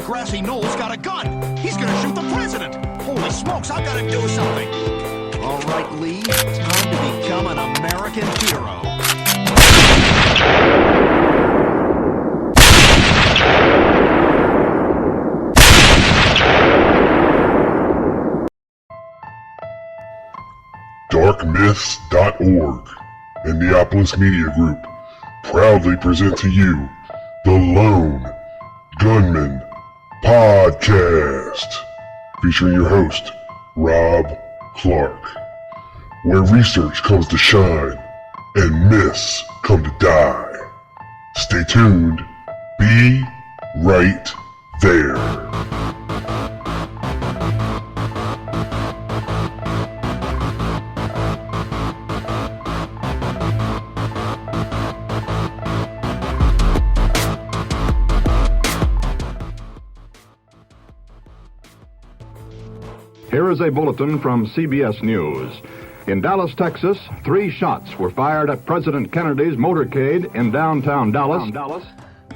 the grassy knoll's got a gun. He's gonna shoot the president. Holy smokes, I've gotta do something. All right, Lee, time to become an American hero. Darkmyths.org and Neopolis Media Group proudly present to you the Lone Gunman Podcast, featuring your host, Rob Clark, where research comes to shine and myths come to die. Stay tuned. Be right there. Here is a bulletin from CBS News. In Dallas, Texas, 3 shots were fired at President Kennedy's motorcade in downtown Dallas.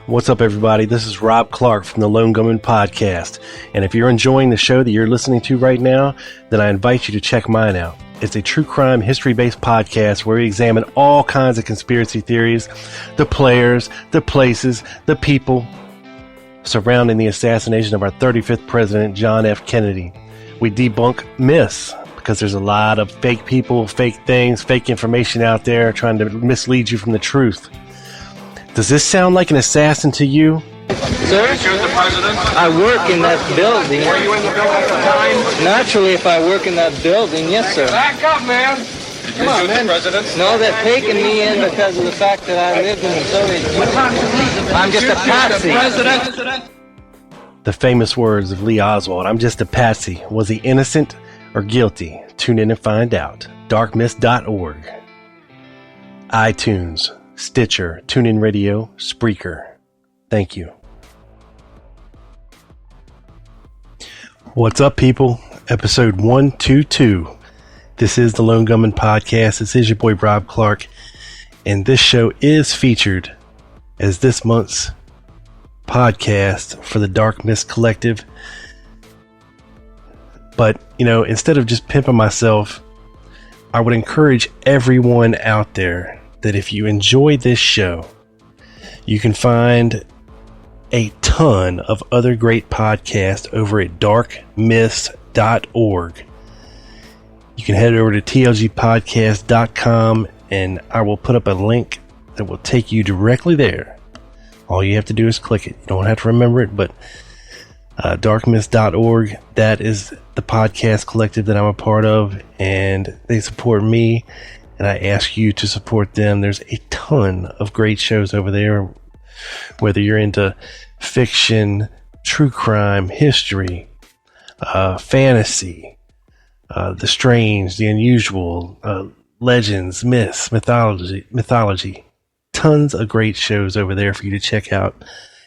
What's up, everybody? This is Rob Clark from the Lone Gunman Podcast. And if you're enjoying the show that you're listening to right now, then I invite you to check mine out. It's a true crime, history-based podcast where we examine all kinds of conspiracy theories, the players, the places, the people surrounding the assassination of our 35th president, John F. Kennedy. We debunk myths because there's a lot of fake people, fake things, fake information out there trying to mislead you from the truth. Does this sound like an assassin to you? Sir, I work in that building. Were you in the building at the time? Naturally, if I work in that building, yes, sir. Back up, man! Come on, man. No, they're taking me in because of the fact that I lived in the Soviet Union. I'm just a patsy. The famous words of Lee Oswald, I'm just a patsy. Was he innocent or guilty? Tune in and find out. Darkmyths.org. iTunes, Stitcher, TuneIn Radio, Spreaker. Thank you. What's up, people? Episode 122. This is the Lone Gunman Podcast. This is your boy Rob Clark. And this show is featured as this month's podcast for the Dark Myths Collective. But, instead of just pimping myself, I would encourage everyone out there that if you enjoy this show, you can find a ton of other great podcasts over at darkmyths.org. You can head over to tlgpodcast.com and I will put up a link that will take you directly there. All you have to do is click it. You don't have to remember it, but darkmyths.org, that is the podcast collective that I'm a part of, and they support me, and I ask you to support them. There's a ton of great shows over there, whether you're into fiction, true crime, history, fantasy, the strange, the unusual, legends, myths, mythology. Tons of great shows over there for you to check out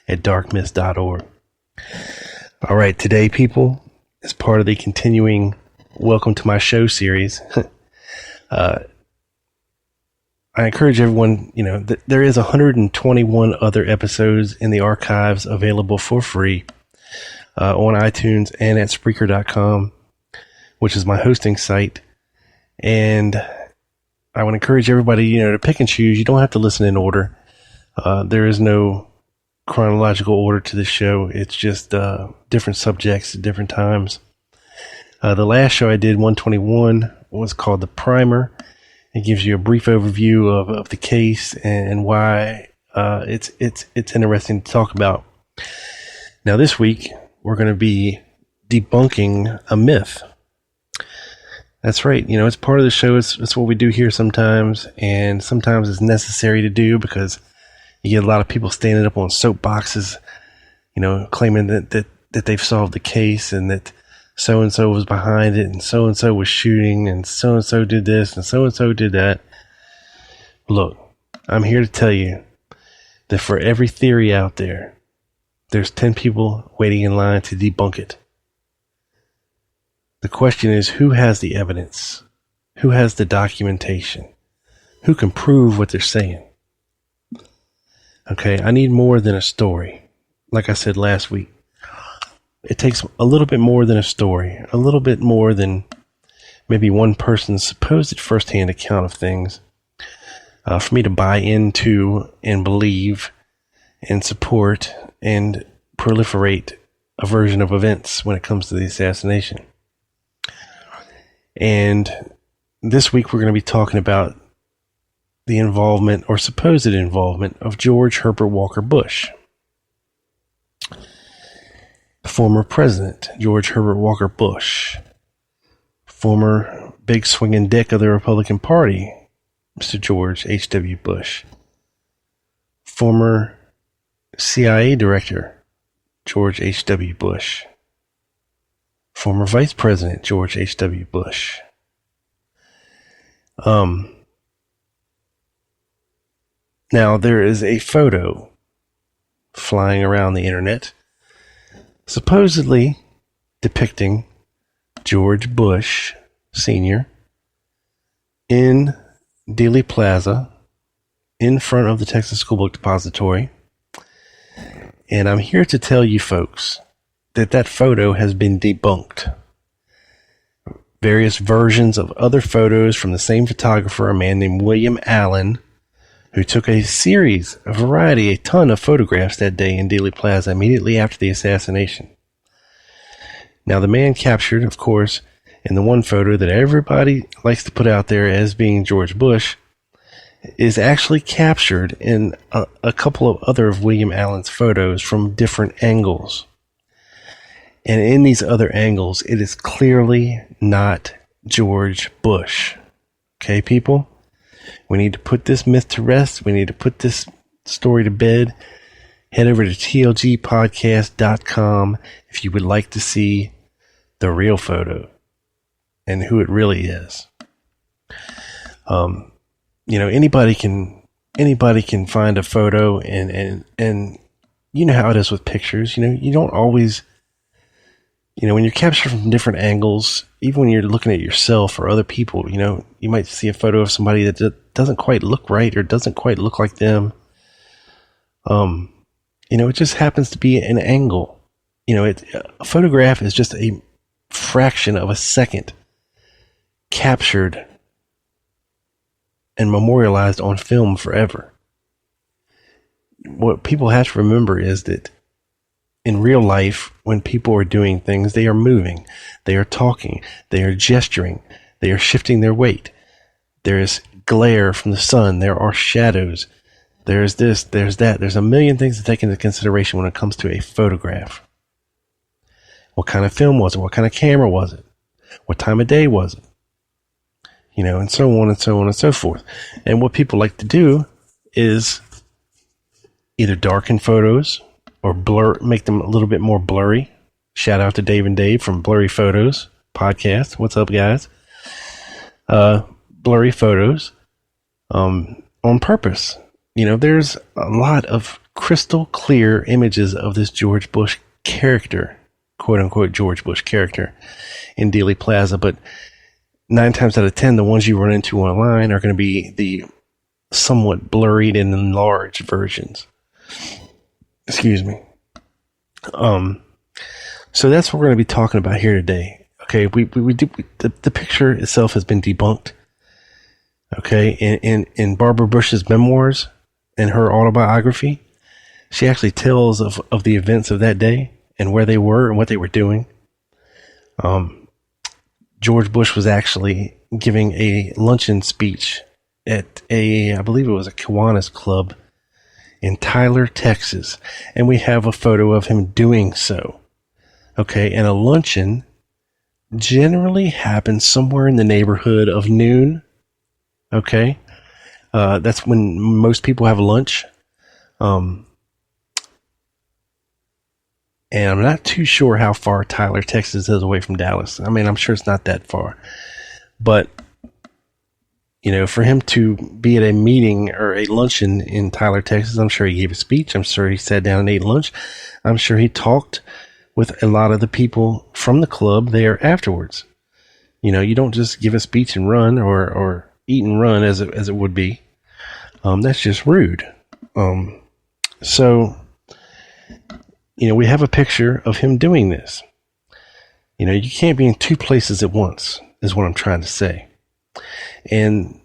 at darkmyths.org. All right, today, people, as part of the continuing Welcome to My Show series, I encourage everyone, there is 121 other episodes in the archives available for free on iTunes and at Spreaker.com, which is my hosting site. And I would encourage everybody, to pick and choose. You don't have to listen in order. There is no chronological order to this show. It's just different subjects at different times. The last show I did, 121, was called The Primer. It gives you a brief overview of the case and why it's interesting to talk about. Now this week, we're going to be debunking a myth. That's right. It's part of the show. It's what we do here sometimes, and sometimes it's necessary to do because you get a lot of people standing up on soapboxes, claiming that they've solved the case and that so-and-so was behind it and so-and-so was shooting and so-and-so did this and so-and-so did that. Look, I'm here to tell you that for every theory out there, there's 10 people waiting in line to debunk it. The question is, who has the evidence? Who has the documentation? Who can prove what they're saying? Okay, I need more than a story. Like I said last week, it takes a little bit more than a story, a little bit more than maybe one person's supposed firsthand account of things, for me to buy into and believe and support and proliferate a version of events when it comes to the assassination. And this week we're going to be talking about the involvement or supposed involvement of George Herbert Walker Bush. Former President George Herbert Walker Bush. Former big swinging dick of the Republican Party, Mr. George H.W. Bush. Former CIA Director George H.W. Bush. Former Vice President George H.W. Bush. Now, there is a photo flying around the internet supposedly depicting George Bush Sr. in Dealey Plaza in front of the Texas School Book Depository. And I'm here to tell you folks that that photo has been debunked. Various versions of other photos from the same photographer, a man named William Allen, who took a ton of photographs that day in Dealey Plaza immediately after the assassination. Now, the man captured, of course, in the one photo that everybody likes to put out there as being George Bush, is actually captured in a couple of other of William Allen's photos from different angles. And in these other angles, it is clearly not George Bush. Okay, people? We need to put this myth to rest. We need to put this story to bed. Head over to tlgpodcast.com if you would like to see the real photo and who it really is. Anybody can find a photo and you know how it is with pictures. You don't always, when you're captured from different angles, even when you're looking at yourself or other people, you might see a photo of somebody that doesn't quite look right or doesn't quite look like them. It just happens to be an angle. A photograph is just a fraction of a second captured and memorialized on film forever. What people have to remember is that in real life, when people are doing things, they are moving, they are talking, they are gesturing, they are shifting their weight. There is glare from the sun, there are shadows, there's this, there's that. There's a million things to take into consideration when it comes to a photograph. What kind of film was it? What kind of camera was it? What time of day was it? And so on and so on and so forth. And what people like to do is either darken photos or make them a little bit more blurry. Shout out to Dave and Dave from Blurry Photos podcast. What's up, guys? Blurry photos on purpose. There's a lot of crystal clear images of this George Bush character, quote unquote George Bush character, in Dealey Plaza, but 9 times out of 10, the ones you run into online are going to be the somewhat blurred and enlarged versions. Excuse me. So that's what we're going to be talking about here today. Okay, we do the picture itself has been debunked. Okay, in Barbara Bush's memoirs and her autobiography, she actually tells of the events of that day and where they were and what they were doing. George Bush was actually giving a luncheon speech at I believe it was a Kiwanis club in Tyler, Texas. And we have a photo of him doing so. Okay, and a luncheon generally happens somewhere in the neighborhood of noon. Okay, that's when most people have lunch. And I'm not too sure how far Tyler, Texas is away from Dallas. I mean, I'm sure it's not that far. But, for him to be at a meeting or a luncheon in Tyler, Texas, I'm sure he gave a speech. I'm sure he sat down and ate lunch. I'm sure he talked with a lot of the people from the club there afterwards. You don't just give a speech and run or eat and run as it would be. That's just rude. So we have a picture of him doing this. You can't be in two places at once, is what I'm trying to say. And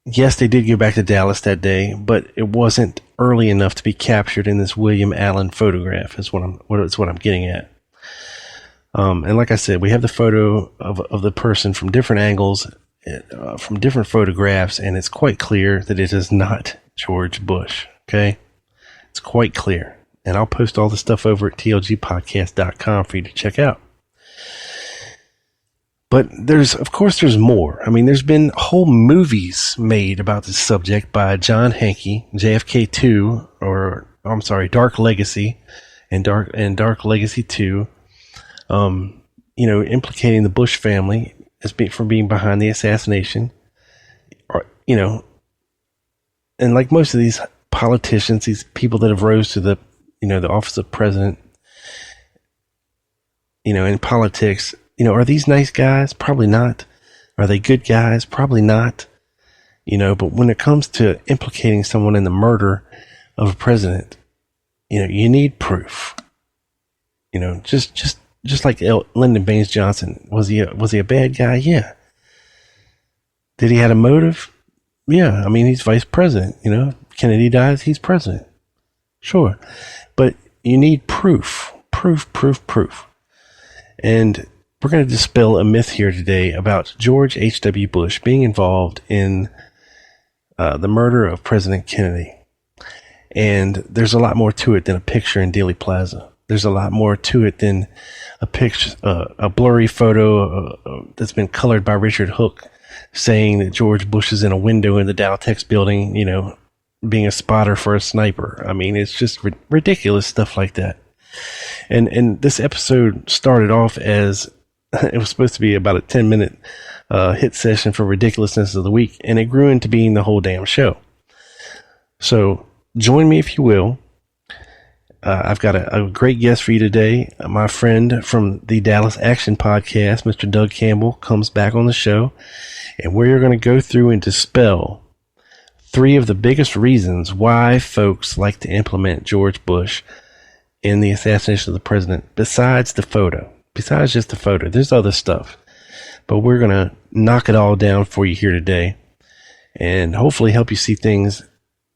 yes, they did go back to Dallas that day, but it wasn't early enough to be captured in this William Allen photograph, is what I'm getting at. And like I said, we have the photo of the person from different angles, from different photographs, and it's quite clear that it is not George Bush. Okay? It's quite clear. And I'll post all the stuff over at tlgpodcast.com for you to check out. But there's more. I mean, there's been whole movies made about this subject by John Hankey, JFK2, Dark Legacy, and Dark Legacy 2. Implicating the Bush family for being behind the assassination. And like most of these politicians, these people that have rose to the office of president, in politics, are these nice guys? Probably not. Are they good guys? Probably not. But when it comes to implicating someone in the murder of a president, you need proof. Just like Lyndon Baines Johnson. Was he a bad guy? Yeah. Did he have a motive? Yeah. I mean, he's vice president, Kennedy dies, he's president. Sure. But you need proof. Proof. And we're going to dispel a myth here today about George H.W. Bush being involved in the murder of President Kennedy. And there's a lot more to it than a picture in Dealey Plaza. There's a lot more to it than a picture, a blurry photo that's been colored by Richard Hook saying that George Bush is in a window in the Dowtex building, being a spotter for a sniper. I mean, it's just ridiculous stuff like that. And this episode started off as it was supposed to be about a 10-minute hit session for Ridiculousness of the Week, and it grew into being the whole damn show. So join me if you will. I've got a great guest for you today. My friend from the Dallas Action Podcast, Mr. Doug Campbell, comes back on the show, and we're going to go through and dispel 3 of the biggest reasons why folks like to implement George Bush in the assassination of the president, besides just the photo. There's other stuff, but we're going to knock it all down for you here today and hopefully help you see things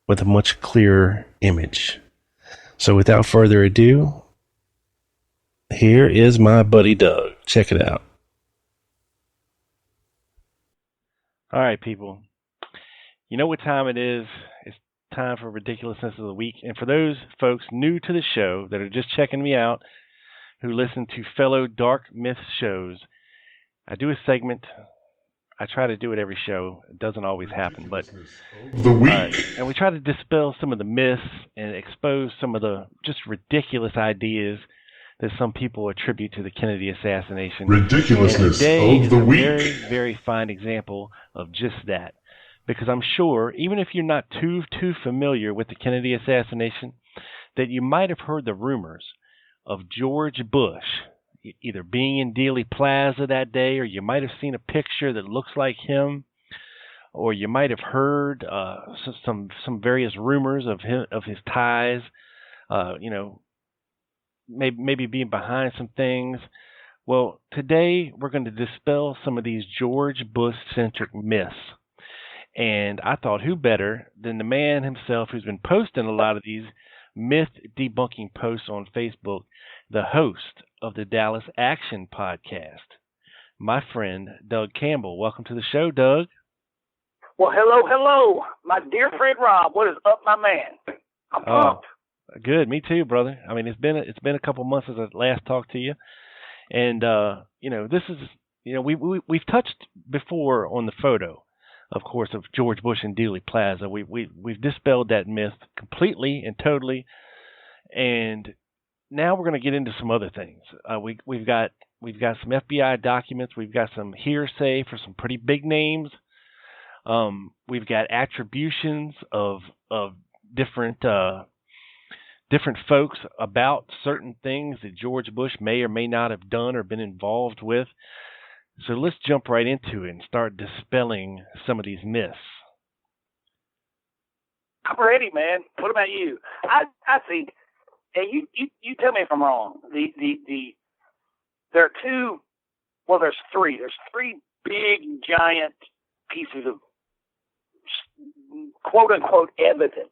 with a much clearer image. So without further ado, here is my buddy Doug. Check it out. All right, people. You know what time it is. It's time for Ridiculousness of the Week. And for those folks new to the show that are just checking me out, who listen to fellow Dark Myth shows, I do a segment. I try to do it every show. It doesn't always happen, but The week. and we try to dispel some of the myths and expose some of the just ridiculous ideas that some people attribute to the Kennedy assassination. Ridiculousness Today of is the a week. very, very fine example of just that. Because I'm sure, even if you're not too familiar with the Kennedy assassination, that you might have heard the rumors of George Bush either being in Dealey Plaza that day, or you might have seen a picture that looks like him, or you might have heard some various rumors of his ties, maybe being behind some things. Well, today we're going to dispel some of these George Bush-centric myths. And I thought, who better than the man himself who's been posting a lot of these myth-debunking posts on Facebook, the host of the Dallas Action Podcast, my friend Doug Campbell. Welcome to the show, Doug. Well, hello, my dear friend Rob. What is up, my man? I'm pumped. Good, me too, brother. I mean, it's been a couple months since I last talked to you, and this is we've touched before on the photo, of course, of George Bush and Dealey Plaza. We've dispelled that myth completely and totally, and now we're going to get into some other things. We've got some FBI documents. We've got some hearsay for some pretty big names. We've got attributions of different folks about certain things that George Bush may or may not have done or been involved with. So let's jump right into it and start dispelling some of these myths. I'm ready, man. What about you? I think you tell me if I'm wrong. There are two. Well, there's three. There's three big, giant pieces of quote unquote evidence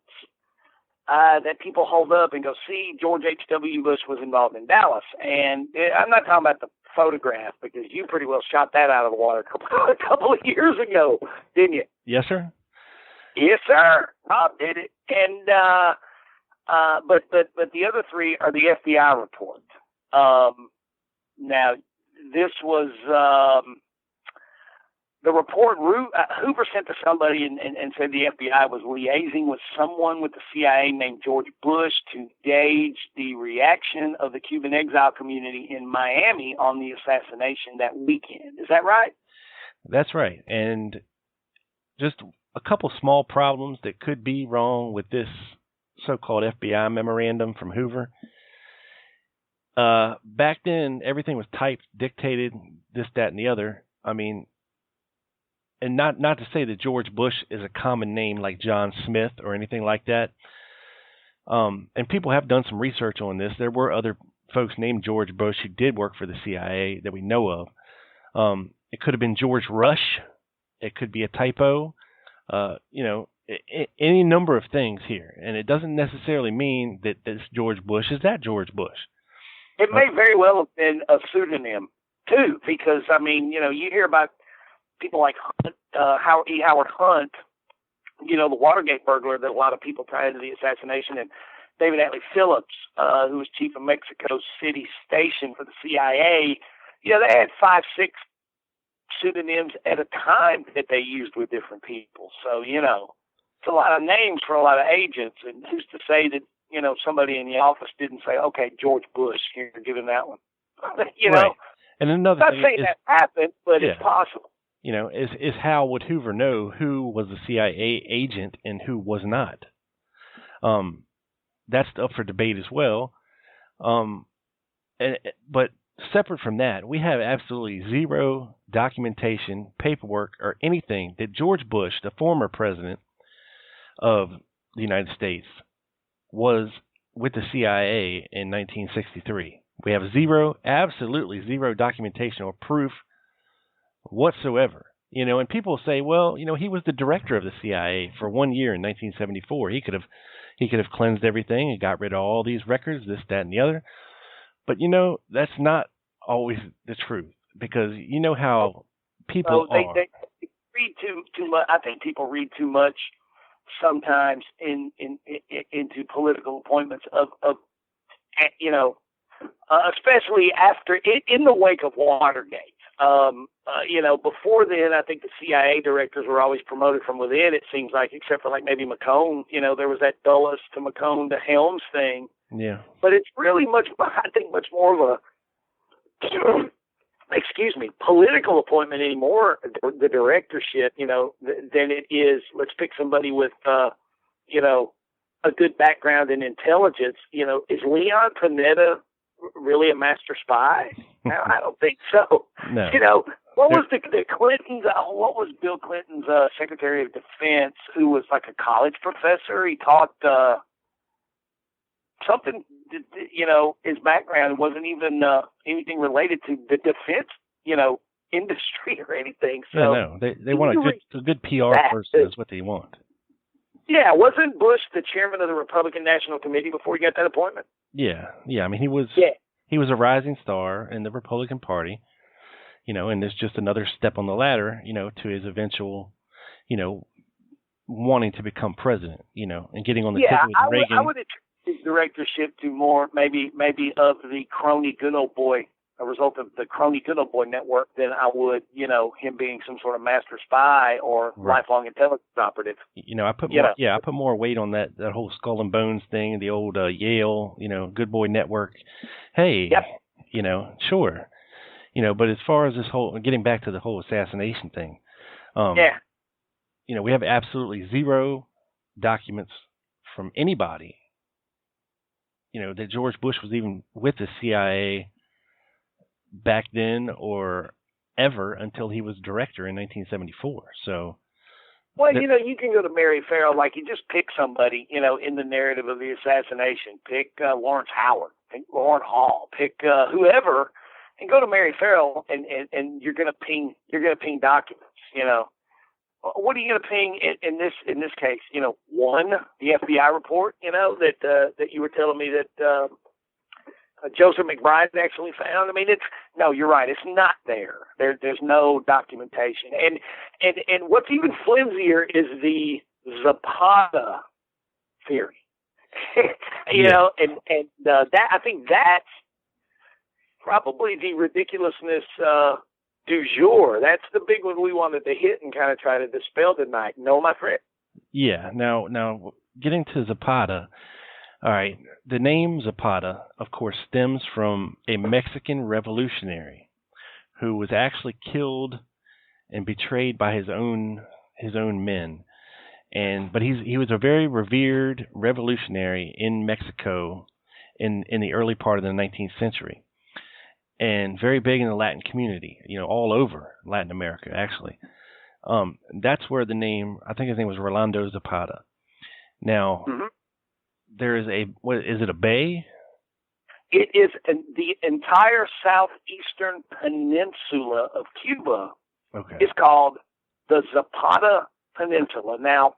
that people hold up and go, see, George H.W. Bush was involved in Dallas. And I'm not talking about the photograph, because you pretty well shot that out of the water a couple of years ago, didn't you? Yes, sir. Yes, sir. Rob did it. And but the other three are the FBI report. Now, this was the report Hoover sent to somebody and said the FBI was liaising with someone with the CIA named George Bush to gauge the reaction of the Cuban exile community in Miami on the assassination that weekend. Is that right? That's right. And just a couple small problems that could be wrong with this so-called FBI memorandum from Hoover. Back then, everything was typed, dictated, this, that, and the other. I mean, and not to say that George Bush is a common name like John Smith or anything like that. And people have done some research on this. There were other folks named George Bush who did work for the CIA that we know of. It could have been George Rush. It could be a typo. Any number of things here. And it doesn't necessarily mean that this George Bush is that George Bush. It may very well have been a pseudonym, too, because, I mean, you hear about people like Howard Hunt, the Watergate burglar that a lot of people tie into the assassination, and David Atlee Phillips, who was chief of Mexico City Station for the CIA. They had 5, 6 pseudonyms at a time that they used with different people. So, it's a lot of names for a lot of agents, and who's to say that, somebody in the office didn't say, okay, George Bush, here, give him that one. Right. And another not thing saying is, that happened, but it's possible. Is how would Hoover know who was a CIA agent and who was not? That's up for debate as well. But separate from that, we have absolutely zero documentation, paperwork, or anything that George Bush, the former president of the United States, was with the CIA in 1963. We have absolutely zero documentation or proof whatsoever. And people say, well, he was the director of the CIA for 1 year in 1974. He could have cleansed everything and got rid of all these records, this, that, and the other. But that's not always the truth, because how people are. They read too much. I think people read too much sometimes into political appointments of especially after in the wake of Watergate. Before then, I think the CIA directors were always promoted from within, it seems like, except for like maybe McCone. There was that Dulles to McCone to Helms thing. Yeah. But it's really much more of a, political appointment anymore, the directorship, than it is, let's pick somebody with, a good background in intelligence. Is Leon Panetta really a master spy? No, I don't think so. No. What was the Clintons? What was Bill Clinton's Secretary of Defense, who was like a college professor? He taught something. His background wasn't even anything related to the defense, industry or anything. So no, they want a good PR person. Is what they want. Yeah, wasn't Bush the chairman of the Republican National Committee before he got that appointment? Yeah. I mean, he was a rising star in the Republican Party, and there's just another step on the ladder, to his eventual, wanting to become president, and getting on the ticket with Reagan. I would attribute his directorship to more maybe of the crony good old boy, a result of the crony good old boy network, than I would, him being some sort of master spy or lifelong intelligence operative. I put more weight on that whole Skull and Bones thing, the old Yale, Good Boy Network. Hey, sure. But as far as this whole, getting back to the whole assassination thing, we have absolutely zero documents from anybody, that George Bush was even with the CIA back then or ever until he was director in 1974. So, Well, you can go to Mary Farrell, like you just pick somebody, in the narrative of the assassination. Pick Lawrence Howard, pick Lauren Hall, pick whoever, and go to Mary Farrell, and you're gonna ping documents. What are you gonna ping in this case? One, the FBI report, that you were telling me that Joseph McBride actually found. I mean, no, you're right. It's not there. There's no documentation. And what's even flimsier is the Zapata theory. That I think that's probably the ridiculousness du jour. That's the big one we wanted to hit and kind of try to dispel tonight. No, my friend. Yeah. Now getting to Zapata. All right. The name Zapata, of course, stems from a Mexican revolutionary who was actually killed and betrayed by his own men. But he was a very revered revolutionary in Mexico in the early part of the 19th century, and very big in the Latin community, all over Latin America, actually. That's where the name, I think his name was Rolando Zapata. Now, there is what is it, a bay? It is the entire southeastern peninsula of Cuba. Okay. Is called the Zapata Peninsula. Now,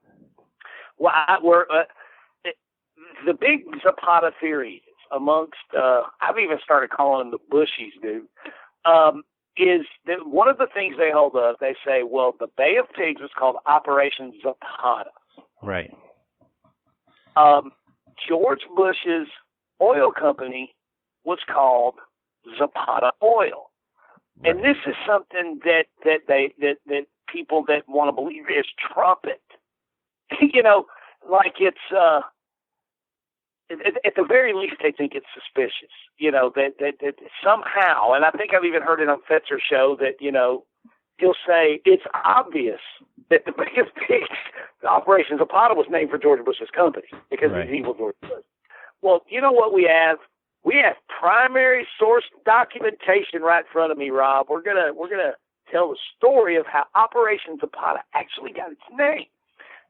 the big Zapata theories amongst, I've even started calling them the Bushies, dude, is that one of the things they hold up, they say, well, the Bay of Pigs was called Operation Zapata. Right. George Bush's oil company was called Zapata Oil. Right. And this is something that people that want to believe is trumpet. Like it's at the very least they think it's suspicious. That somehow, and I think I've even heard it on Fetzer's show that he'll say it's obvious that the Bay of Pigs, the Operation Zapata, was named for George Bush's company because right. of evil George Bush. Well, you know what we have? We have primary source documentation right in front of me, Rob. We're gonna tell the story of how Operation Zapata actually got its name.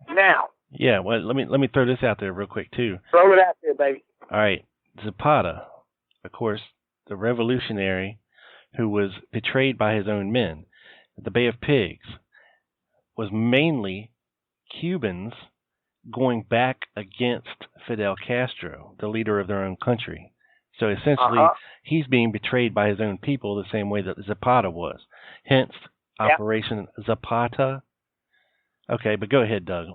Now, yeah. Well, let me throw this out there real quick too. Throw it out there, baby. All right, Zapata, of course, the revolutionary who was betrayed by his own men. The Bay of Pigs was mainly Cubans going back against Fidel Castro, the leader of their own country. So essentially, he's being betrayed by his own people the same way that Zapata was. Hence, Operation Zapata. Okay, but go ahead, Doug.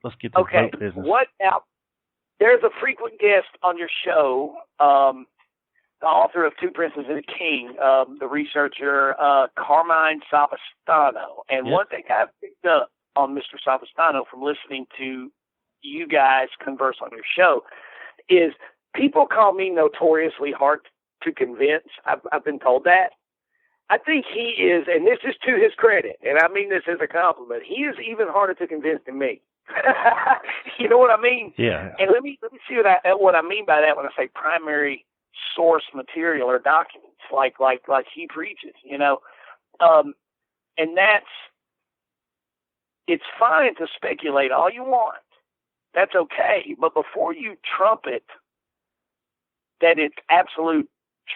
Let's get to the vote business. What now? There's a frequent guest on your show, the author of Two Princes and a King, the researcher Carmine Savastano. And one thing I've picked up on Mr. Savastano from listening to you guys converse on your show is people call me notoriously hard to convince. I've been told that. I think he is, and this is to his credit, and I mean this as a compliment, he is even harder to convince than me. You know what I mean? Yeah. And let me see what I mean by that when I say primary source material or documents, like he preaches, and it's fine to speculate all you want. That's okay, but before you trumpet that it's absolute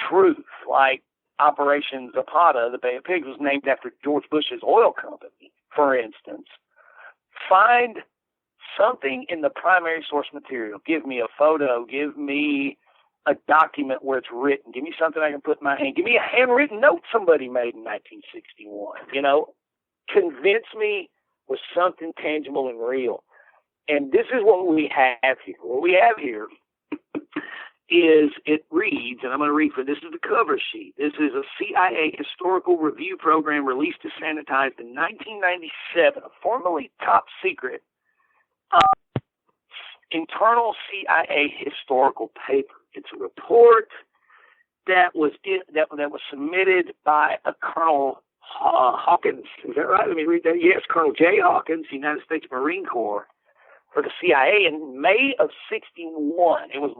truth, like Operation Zapata, the Bay of Pigs, was named after George Bush's oil company, for instance. Find something in the primary source material. Give me a photo. Give me a document where it's written. Give me something I can put in my hand. Give me a handwritten note somebody made in 1961. Convince me with something tangible and real. And this is what we have here. What we have here is, it reads, and I'm going to read this is the cover sheet. This is a CIA historical review program released to sanitized in 1997, a formerly top secret internal CIA historical paper. It's a report that was submitted by a Colonel Hawkins. Is that right? Let me read that. Yes, Colonel J. Hawkins, United States Marine Corps, for the CIA in May of '61. It was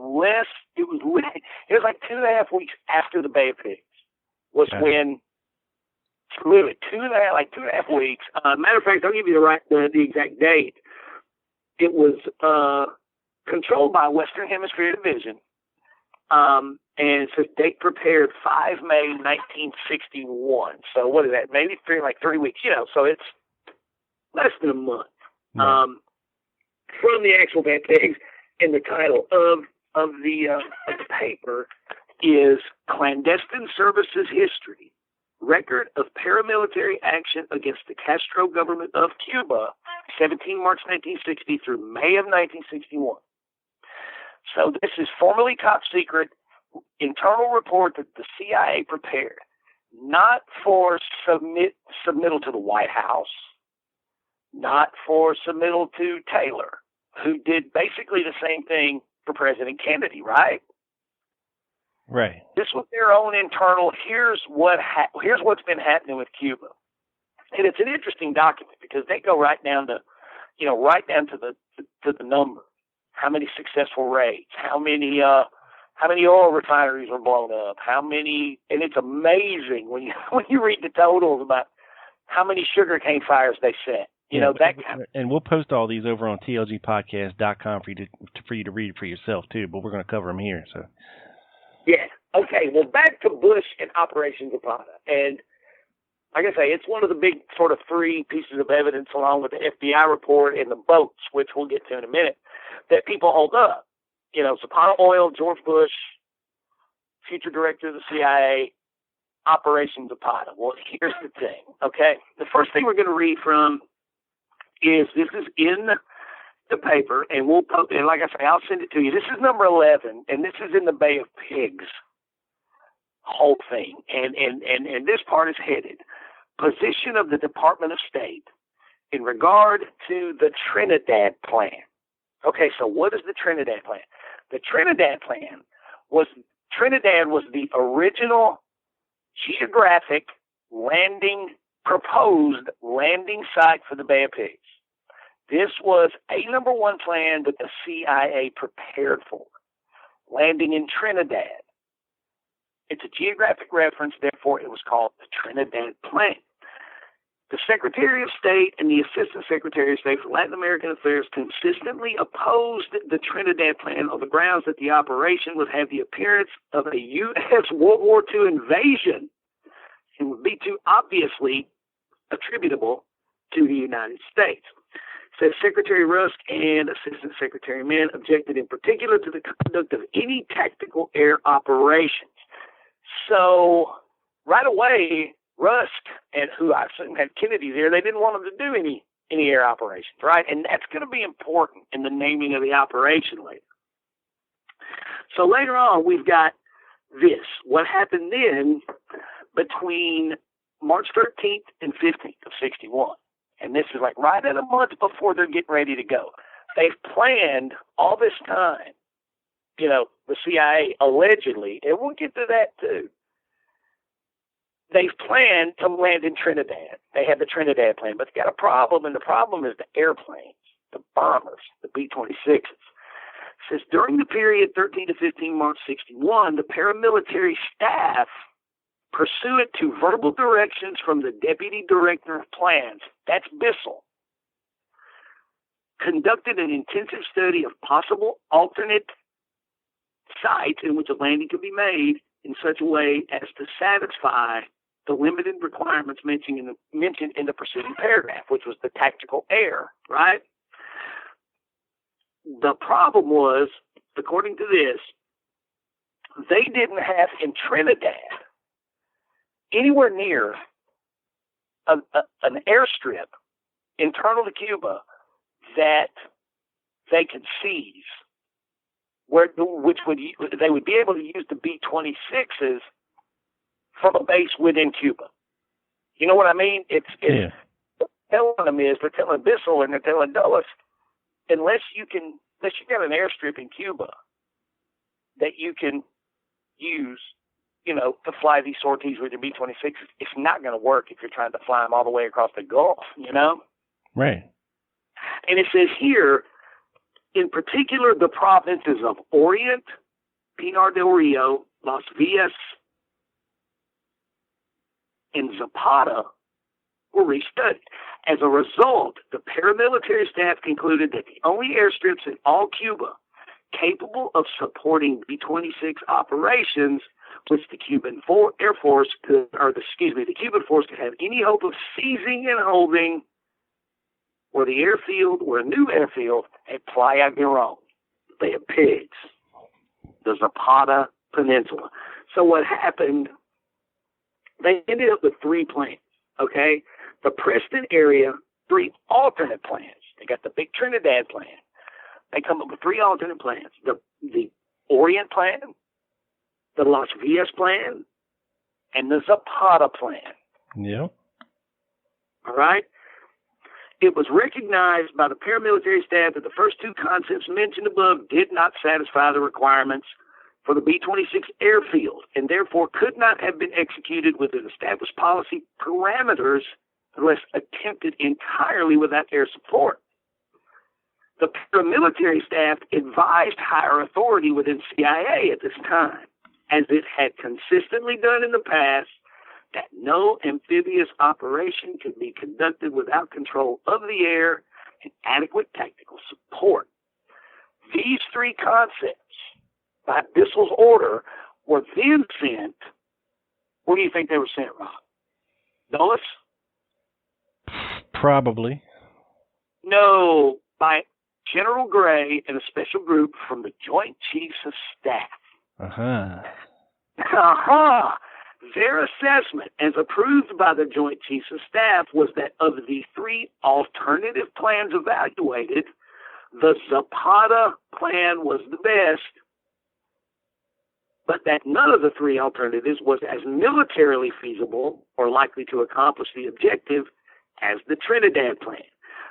like 2.5 weeks after the Bay of Pigs was when Literally 2.5 weeks. Matter of fact, I'll give you the exact date. It was controlled by Western Hemisphere Division, and it says date prepared 5 May 1961. So what is that? Maybe 3 weeks. So it's less than a month from the actual bad things. And the title of the paper is "Clandestine Services History: Record of Paramilitary Action Against the Castro Government of Cuba, 17 March 1960 through May of 1961." So this is formerly top secret internal report that the CIA prepared, not for submittal to the White House, not for submittal to Taylor, who did basically the same thing for President Kennedy, right? Right. This was their own internal. Here's what's been happening with Cuba, and it's an interesting document because they go right down to the number. How many successful raids? How many oil refineries were blown up? How many? And it's amazing when you read the totals about how many sugarcane fires they set. And we'll post all these over on tlgpodcast.com for you to read for yourself too. But we're going to cover them here. So. Yeah. Okay. Well, back to Bush and Operation Zapata, and like I say, it's one of the big sort of 3 pieces of evidence, along with the FBI report and the boats, which we'll get to in a minute, that people hold up. Zapata Oil, George Bush, future director of the CIA, Operation Zapata. Well, here's the thing. Okay, the first thing we're going to read from is this is in the paper, and and like I say, I'll send it to you. This is number 11, and this is in the Bay of Pigs. Whole thing, and this part is headed "Position of the Department of State in regard to the Trinidad Plan." Okay, so what is the Trinidad Plan? The Trinidad Plan was the original geographic proposed landing site for the Bay of Pigs. This was a number 1 plan that the CIA prepared for, landing in Trinidad. It's a geographic reference, therefore it was called the Trinidad Plan. The Secretary of State and the Assistant Secretary of State for Latin American Affairs consistently opposed the Trinidad Plan on the grounds that the operation would have the appearance of a U.S. World War II invasion and would be too obviously attributable to the United States. Says Secretary Rusk and Assistant Secretary Mann objected in particular to the conduct of any tactical air operations. So right away, Rusk, and who I assume had Kennedy there, they didn't want him to do any air operations, right? And that's going to be important in the naming of the operation later. So later on, we've got this. What happened then between March 13th and 15th of 61. And this is like right at a month before they're getting ready to go. They've planned all this time, the CIA allegedly, and we'll get to that too. They've planned to land in Trinidad. They have the Trinidad plan, but they got a problem, and the problem is the airplanes, the bombers, the B-26s. It says during the period 13 to 15 March 61, the paramilitary staff, pursuant to verbal directions from the Deputy Director of Plans, that's Bissell, conducted an intensive study of possible alternate sites in which a landing could be made in such a way as to satisfy the limited requirements mentioned in the preceding paragraph, which was the tactical air, right? The problem was, according to this, they didn't have in Trinidad anywhere near an airstrip internal to Cuba that they could seize, they would be able to use the B-26s from a base within Cuba. You know what I mean? It's telling them is they're telling Bissell and they're telling Dulles, unless you got an airstrip in Cuba that you can use, to fly these sorties with your B-26s, it's not going to work if you're trying to fly them all the way across the Gulf, Right. And it says here, in particular, the provinces of Orient, Pinar del Rio, Las Villas, and Zapata were restudied. As a result, the paramilitary staff concluded that the only airstrips in all Cuba capable of supporting B-26 operations, which the Cuban Air Force could, the Cuban force could have any hope of seizing and holding, were the airfield, or a new airfield at Playa Girón, Bay of Pigs, the Zapata Peninsula. So what happened, they ended up with 3 plans, okay? The Preston area, 3 alternate plans. They got the big Trinidad plan. They come up with 3 alternate plans. The Orient plan, the Las Villas plan, and the Zapata plan. Yeah. All right? It was recognized by the paramilitary staff that the first 2 concepts mentioned above did not satisfy the requirements for the B-26 airfield, and therefore could not have been executed within established policy parameters unless attempted entirely without air support. The paramilitary staff advised higher authority within CIA at this time, as it had consistently done in the past, that no amphibious operation could be conducted without control of the air and adequate tactical support. These 3 concepts, by Bissell's order, were then sent. Where do you think they were sent, Rob? Dulles? Probably. No, by General Gray and a special group from the Joint Chiefs of Staff. Uh-huh. Uh-huh. Their assessment, as approved by the Joint Chiefs of Staff, was that of the 3 alternative plans evaluated, the Zapata plan was the best, but that none of the 3 alternatives was as militarily feasible or likely to accomplish the objective as the Trinidad plan.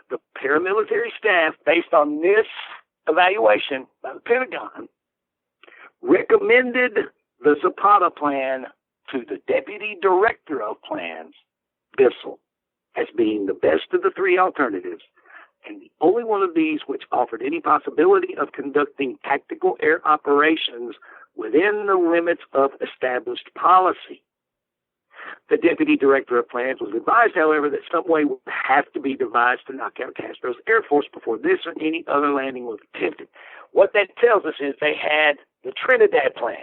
The paramilitary staff, based on this evaluation by the Pentagon, recommended the Zapata plan to the Deputy Director of Plans, Bissell, as being the best of the 3 alternatives, and the only one of these which offered any possibility of conducting tactical air operations within the limits of established policy. The Deputy Director of Plans was advised, however, that some way would have to be devised to knock out Castro's Air Force before this or any other landing was attempted. What that tells us is they had the Trinidad plan.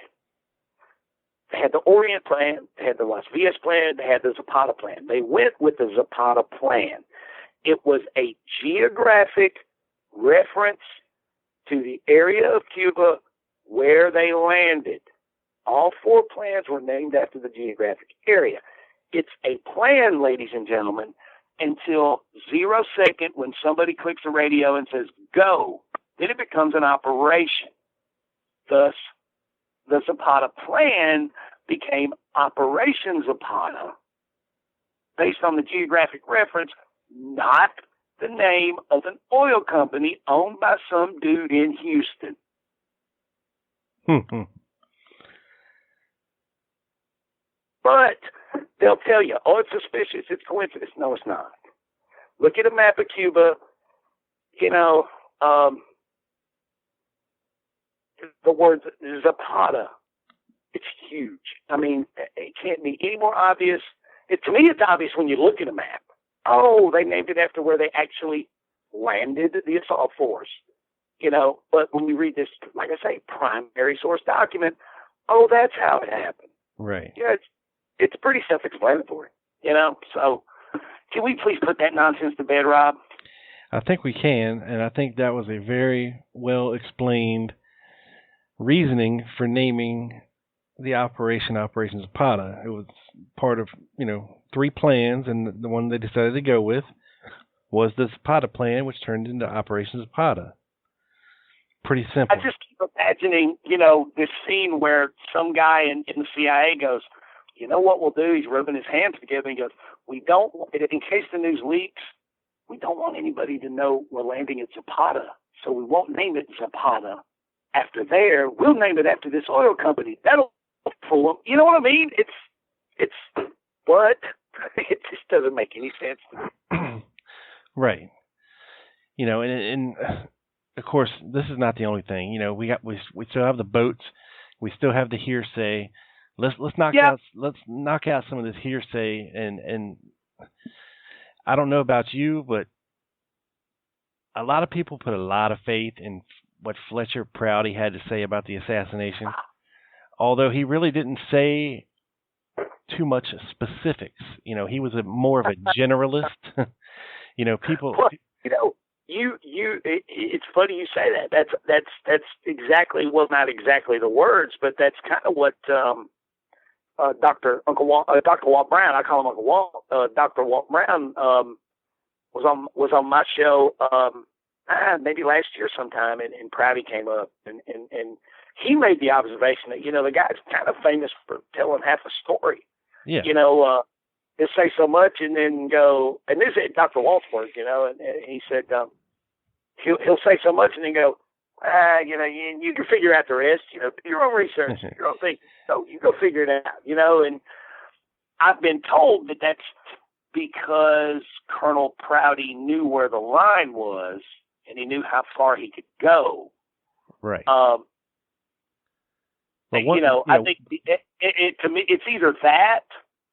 They had the Orient plan, they had the Las Villas plan, they had the Zapata plan. They went with the Zapata plan. It was a geographic reference to the area of Cuba where they landed. All 4 plans were named after the geographic area. It's a plan, ladies and gentlemen, until 0 second when somebody clicks the radio and says, go. Then it becomes an operation. Thus, the Zapata plan became Operation Zapata based on the geographic reference, not the name of an oil company owned by some dude in Houston. But they'll tell you, oh, it's suspicious, it's coincidence. No, it's not. Look at a map of Cuba. You know, the word Zapata, it's huge. I mean, it can't be any more obvious. To me, it's obvious when you look at a map. Oh, they named it after where they actually landed the assault force. You know, but when you read this, like I say, primary source document, oh, that's how it happened. Right. Yeah, it's pretty self-explanatory, you know. So can we please put that nonsense to bed, Rob? I think we can, and I think that was a very well-explained reasoning for naming the Operation Zapata. It was part of, 3 plans, and the one they decided to go with was the Zapata plan, which turned into Operation Zapata. Pretty simple. I just keep imagining, this scene where some guy in the CIA goes, you know what we'll do? He's rubbing his hands together and he goes, in case the news leaks, we don't want anybody to know we're landing at Zapata, so we won't name it Zapata. After there, we'll name it after this oil company. That'll fool them. You know what I mean? It's what? It just doesn't make any sense to me. Right. And of course, this is not the only thing. We still have the boats. We still have the hearsay. Let's knock out some of this hearsay, and I don't know about you, but a lot of people put a lot of faith in what Fletcher Prouty had to say about the assassination, although he really didn't say too much specifics. You know, he was more of a generalist. You know, people. Well, you know, it's funny you say that. That's exactly, well, not exactly the words, but that's kind of what Dr. Walt Brown, I call him Uncle Walt, Dr. Walt Brown, was on my show maybe last year sometime, and Prouty came up, and he made the observation that, you know, the guy's kind of famous for telling half a story. Yeah. You know, he'll say so much and then go, and this is Dr. Walt's work, you know, and he said he'll say so much and then go, you know, you can figure out the rest, you know, do your own research, your own thing. So you go figure it out, you know, and I've been told that that's because Colonel Prouty knew where the line was and he knew how far he could go. Right. You know, I think to me, it's either that,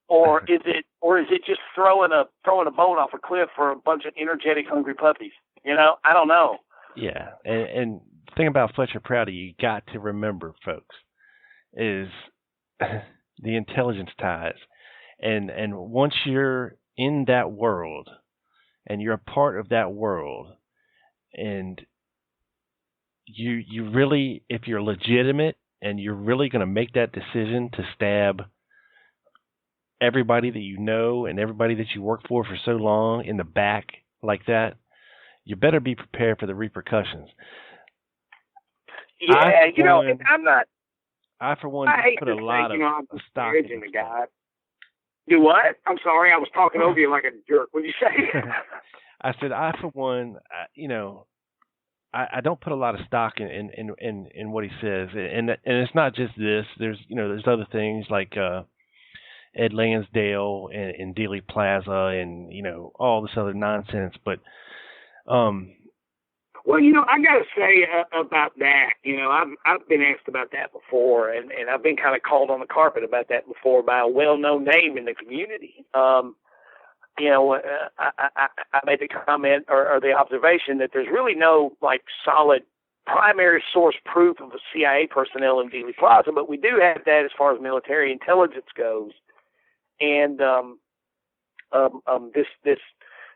or is it just throwing a bone off a cliff for a bunch of energetic, hungry puppies? You know, I don't know. Yeah, and the thing about Fletcher Prouty, you got to remember, folks, is the intelligence ties, and once you're in that world, and you're a part of that world, and you really, if you're legitimate and you're really going to make that decision to stab everybody that you know and everybody that you work for so long in the back like that, you better be prepared for the repercussions. Yeah, you know, and I'm not. I, for one, put a lot of stock in the guy. Do what? I'm sorry, I was talking over you like a jerk. What did you say? I said, I, for one, you know, I don't put a lot of stock in what he says, and it's not just this. There's other things like Ed Lansdale and Dealey Plaza and, you know, all this other nonsense. But well, you know, I got to say about that, you know, I've been asked about that before, and I've been kind of called on the carpet about that before by a well-known name in the community. You know, I made the comment or the observation that there's really no, like, solid primary source proof of a CIA personnel in Dealey Plaza, but we do have that as far as military intelligence goes. And this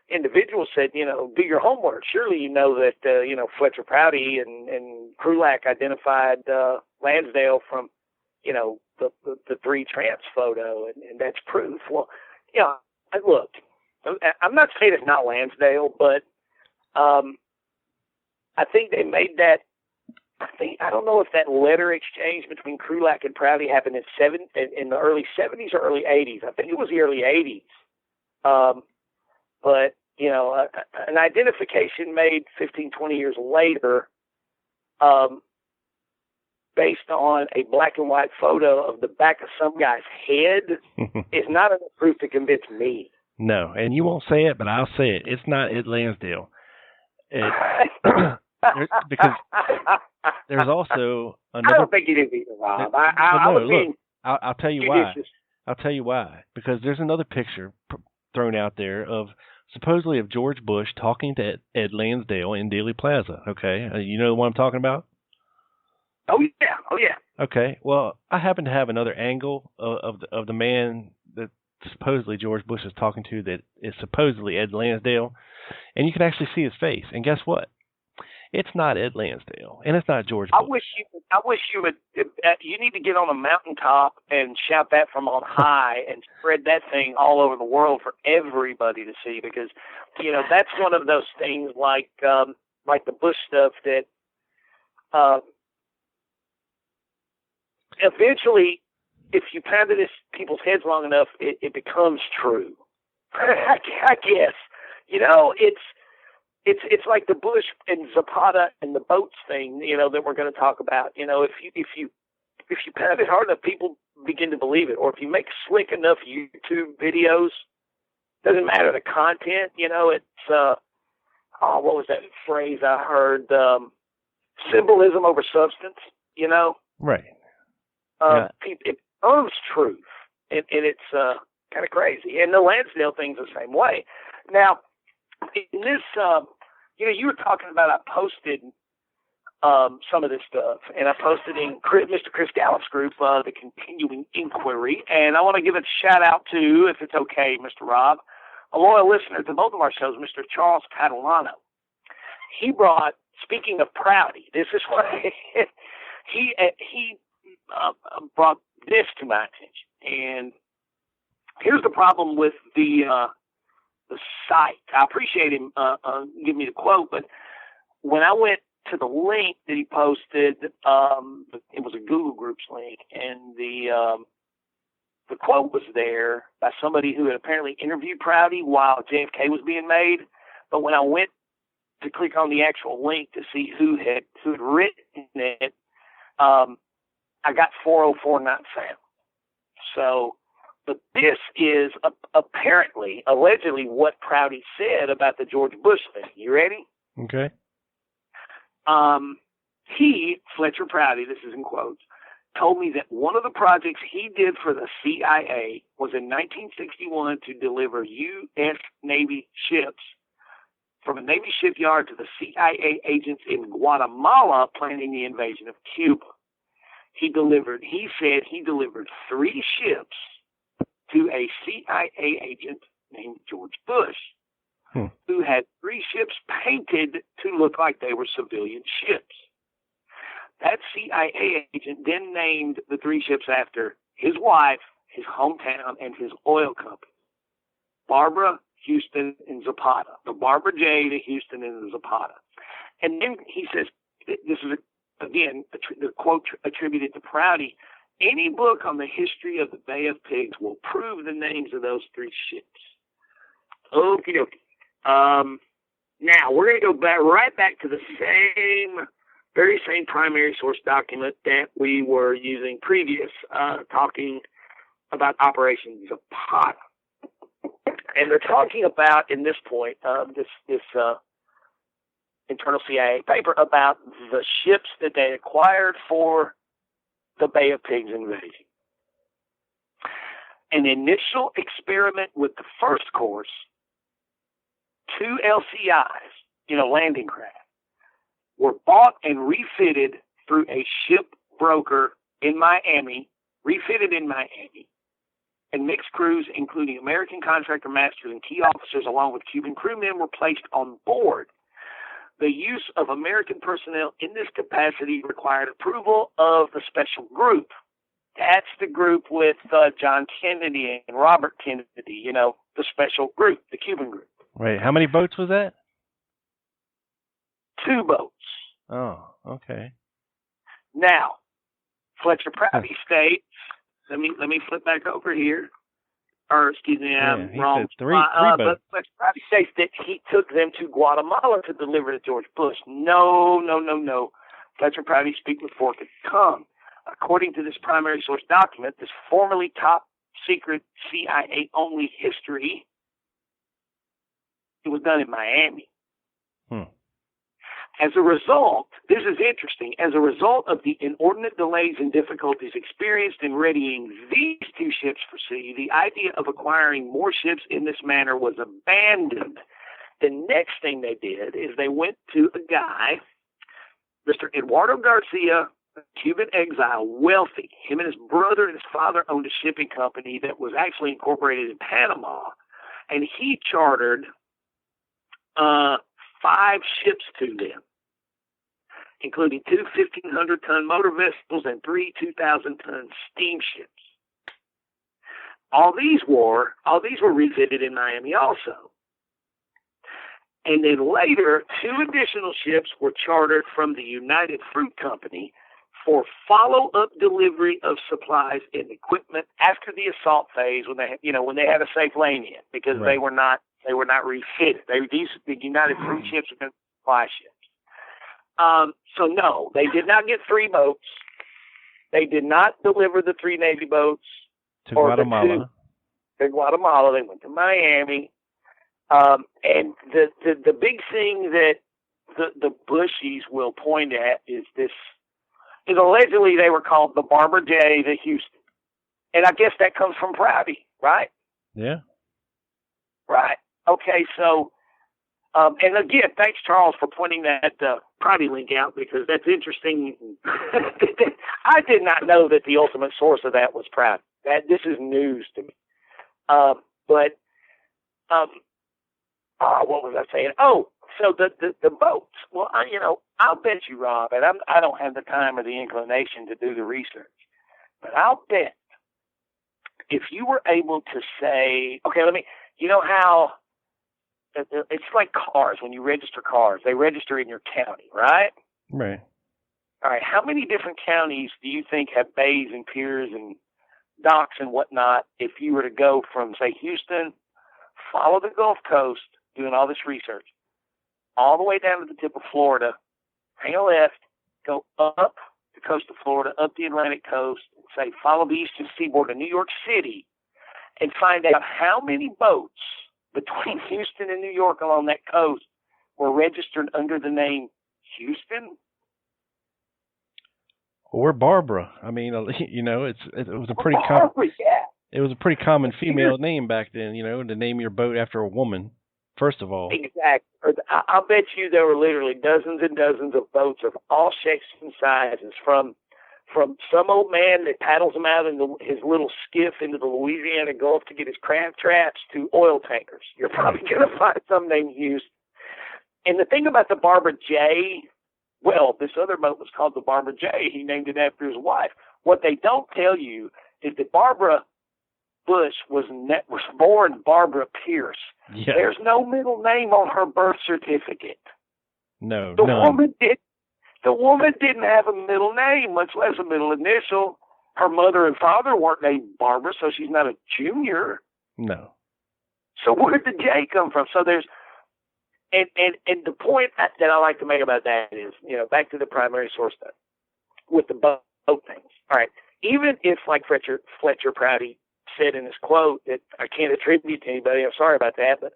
individual said, you know, do your homework. Surely you know that, you know, Fletcher Prouty and Krulak identified Lansdale from, you know, the three trance photo, and that's proof. Well, you know, look, I'm not saying it's not Lansdale, but I think they made that. I don't know if that letter exchange between Krulak and Prouty happened in the early 70s or early 80s. I think it was the early 80s. But, you know, an identification made 15, 20 years later based on a black and white photo of the back of some guy's head is not enough proof to convince me. No, and you won't say it, but I'll say it. It's not Ed Lansdale. Because there's also another. I don't think it is either, Rob. I'll tell you why. I'll tell you why. Because there's another picture thrown out there of supposedly of George Bush talking to Ed Lansdale in Dealey Plaza. Okay, you know the one I'm talking about? Oh yeah. Okay, well, I happen to have another angle of the man that supposedly George Bush is talking to that is supposedly Ed Lansdale, and you can actually see his face. And guess what? It's not Ed Lansdale, and it's not George Bush. I wish you would. You need to get on a mountaintop and shout that from on high and spread that thing all over the world for everybody to see, because, you know, that's one of those things like the Bush stuff that eventually, if you pound it at people's heads long enough, it becomes true. I guess, you know, it's like the Bush and Zapata and the boats thing, you know, that we're going to talk about. You know, if you pound it hard enough, people begin to believe it. Or if you make slick enough YouTube videos, doesn't matter the content. You know, it's what was that phrase I heard? Symbolism over substance. You know, right? Yeah. owns truth, and it's kind of crazy. And the Lansdale thing's the same way. Now, in this, you were talking about, I posted some of this stuff, and I posted in Mr. Chris Gallup's group, The Continuing Inquiry, and I want to give a shout-out to, if it's okay, Mr. Rob, a loyal listener to both of our shows, Mr. Charles Catalano. He brought, speaking of Prouty, this is what he brought this to my attention. And here's the problem with the site. I appreciate him giving me the quote, but when I went to the link that he posted, it was a Google Groups link, and the quote was there by somebody who had apparently interviewed Prouty while JFK was being made. But when I went to click on the actual link to see who had written it, I got 404 not found. So, but this is allegedly what Prouty said about the George Bush thing. You ready? Okay. Fletcher Prouty, this is in quotes, told me that one of the projects he did for the CIA was in 1961 to deliver U.S. Navy ships from a Navy shipyard to the CIA agents in Guatemala planning the invasion of Cuba. He said he delivered 3 ships to a CIA agent named George Bush, who had 3 ships painted to look like they were civilian ships. That CIA agent then named the 3 ships after his wife, his hometown, and his oil company, Barbara, Houston, and Zapata. The Barbara J, the Houston, and the Zapata. And then he says, this is, again, the quote attributed to Prouty, any book on the history of the Bay of Pigs will prove the names of those 3 ships. Okie dokie. Now, we're going to go right back to the very same primary source document that we were using previous, talking about Operation Zapata. And they're talking about, in this point, this internal CIA paper about the ships that they acquired for the Bay of Pigs invasion. An initial experiment with the first course, 2 LCIs, landing craft, were bought and refitted through a ship broker in Miami, and mixed crews, including American contractor masters and key officers, along with Cuban crewmen, were placed on board. The use of American personnel in this capacity required approval of the special group. That's the group with John Kennedy and Robert Kennedy, the special group, the Cuban group. Wait, how many boats was that? 2 boats. Oh, okay. Now, Fletcher Prouty states, let me flip back over here. Or, excuse me, I'm wrong. Said three boats. But Fletcher Prouty states that he took them to Guatemala to deliver to George Bush. No. Fletcher Prouty speak with forked tongue. According to this primary source document, this formerly top secret CIA-only history, it was done in Miami. As a result, this is interesting, as a result of the inordinate delays and difficulties experienced in readying these 2 ships for sea, the idea of acquiring more ships in this manner was abandoned. The next thing they did is they went to a guy, Mr. Eduardo Garcia, a Cuban exile, wealthy. Him and his brother and his father owned a shipping company that was actually incorporated in Panama, and he chartered 5 ships to them, including 2 1,500-ton motor vessels and 3 2,000-ton steamships. All these were refitted in Miami also. And then later, 2 additional ships were chartered from the United Fruit Company for follow-up delivery of supplies and equipment after the assault phase, when they had a safe lane in, because they were not refitted. The United Fruit ships were going to be supply ships. So no, they did not get 3 boats. They did not deliver the 3 Navy boats to Guatemala. To Guatemala, they went to Miami. And the big thing that the Bushies will point at is allegedly they were called the Barbara J, the Houston. And I guess that comes from Prouty, right? Yeah. Right. Okay, so, and again, thanks, Charles, for pointing that Prouty link out, because that's interesting. I did not know that the ultimate source of that was Prouty. This is news to me. What was I saying? Oh, so the boats. Well, I'll bet you, Rob, and I don't have the time or the inclination to do the research, but I'll bet if you were able to say, okay, you know how it's like cars. When you register cars, they register in your county, right? Right. All right. How many different counties do you think have bays and piers and docks and whatnot? If you were to go from, say, Houston, follow the Gulf Coast, doing all this research, all the way down to the tip of Florida, hang a left, go up the coast of Florida, up the Atlantic coast, say follow the eastern seaboard of New York City, and find out how many boats between Houston and New York along that coast were registered under the name Houston or Barbara. I mean, it was a pretty it was a pretty common female name back then. To name your boat after a woman, first of all. Exactly. I'll bet you there were literally dozens and dozens of boats of all shapes and sizes, from some old man that paddles them out in his little skiff into the Louisiana Gulf to get his crab traps to oil tankers. You're probably going to find some named Houston. And the thing about the Barbara J, well, this other boat was called the Barbara J. He named it after his wife. What they don't tell you is that Barbara Bush was born Barbara Pierce. Yeah. There's no middle name on her birth certificate. No, The woman didn't have a middle name, much less a middle initial. Her mother and father weren't named Barbara, so she's not a junior. No. So where did the J come from? So there's, and the point that I like to make about that is, back to the primary source stuff with the boat things. All right, even if, like Fletcher Prouty said in his quote that I can't attribute to anybody, I'm sorry about that, but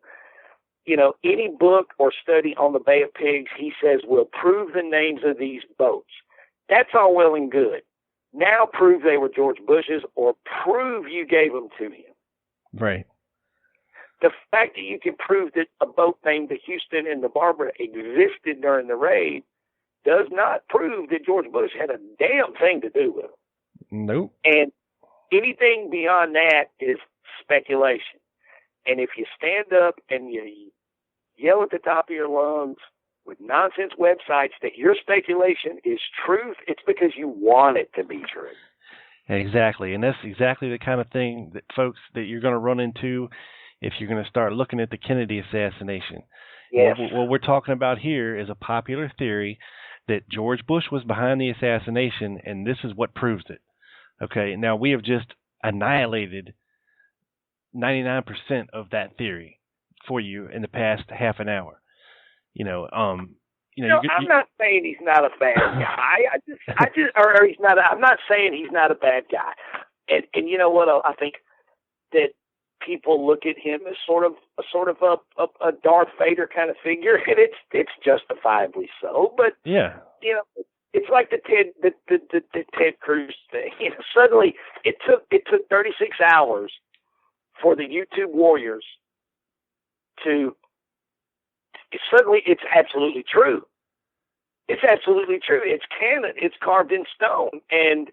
any book or study on the Bay of Pigs, he says, will prove the names of these boats. That's all well and good. Now prove they were George Bush's, or prove you gave them to him. Right. The fact that you can prove that a boat named the Houston and the Barbara existed during the raid does not prove that George Bush had a damn thing to do with it. Nope. And anything beyond that is speculation. And if you stand up and you yell at the top of your lungs with nonsense websites that your speculation is truth, it's because you want it to be true. Exactly. And that's exactly the kind of thing that, folks, that you're going to run into if you're going to start looking at the Kennedy assassination. Yes. What we're talking about here is a popular theory that George Bush was behind the assassination, and this is what proves it. Okay, now we have just annihilated 99% of that theory for you in the past half an hour. I'm not saying he's not a bad guy. I'm not saying he's not a bad guy. And you know what? I think that people look at him as sort of a Darth Vader kind of figure, and it's justifiably so. But yeah, it's like the Ted Cruz thing. Suddenly it took 36 hours for the YouTube warriors to. Suddenly, it's absolutely true. It's absolutely true. It's canon. It's carved in stone. And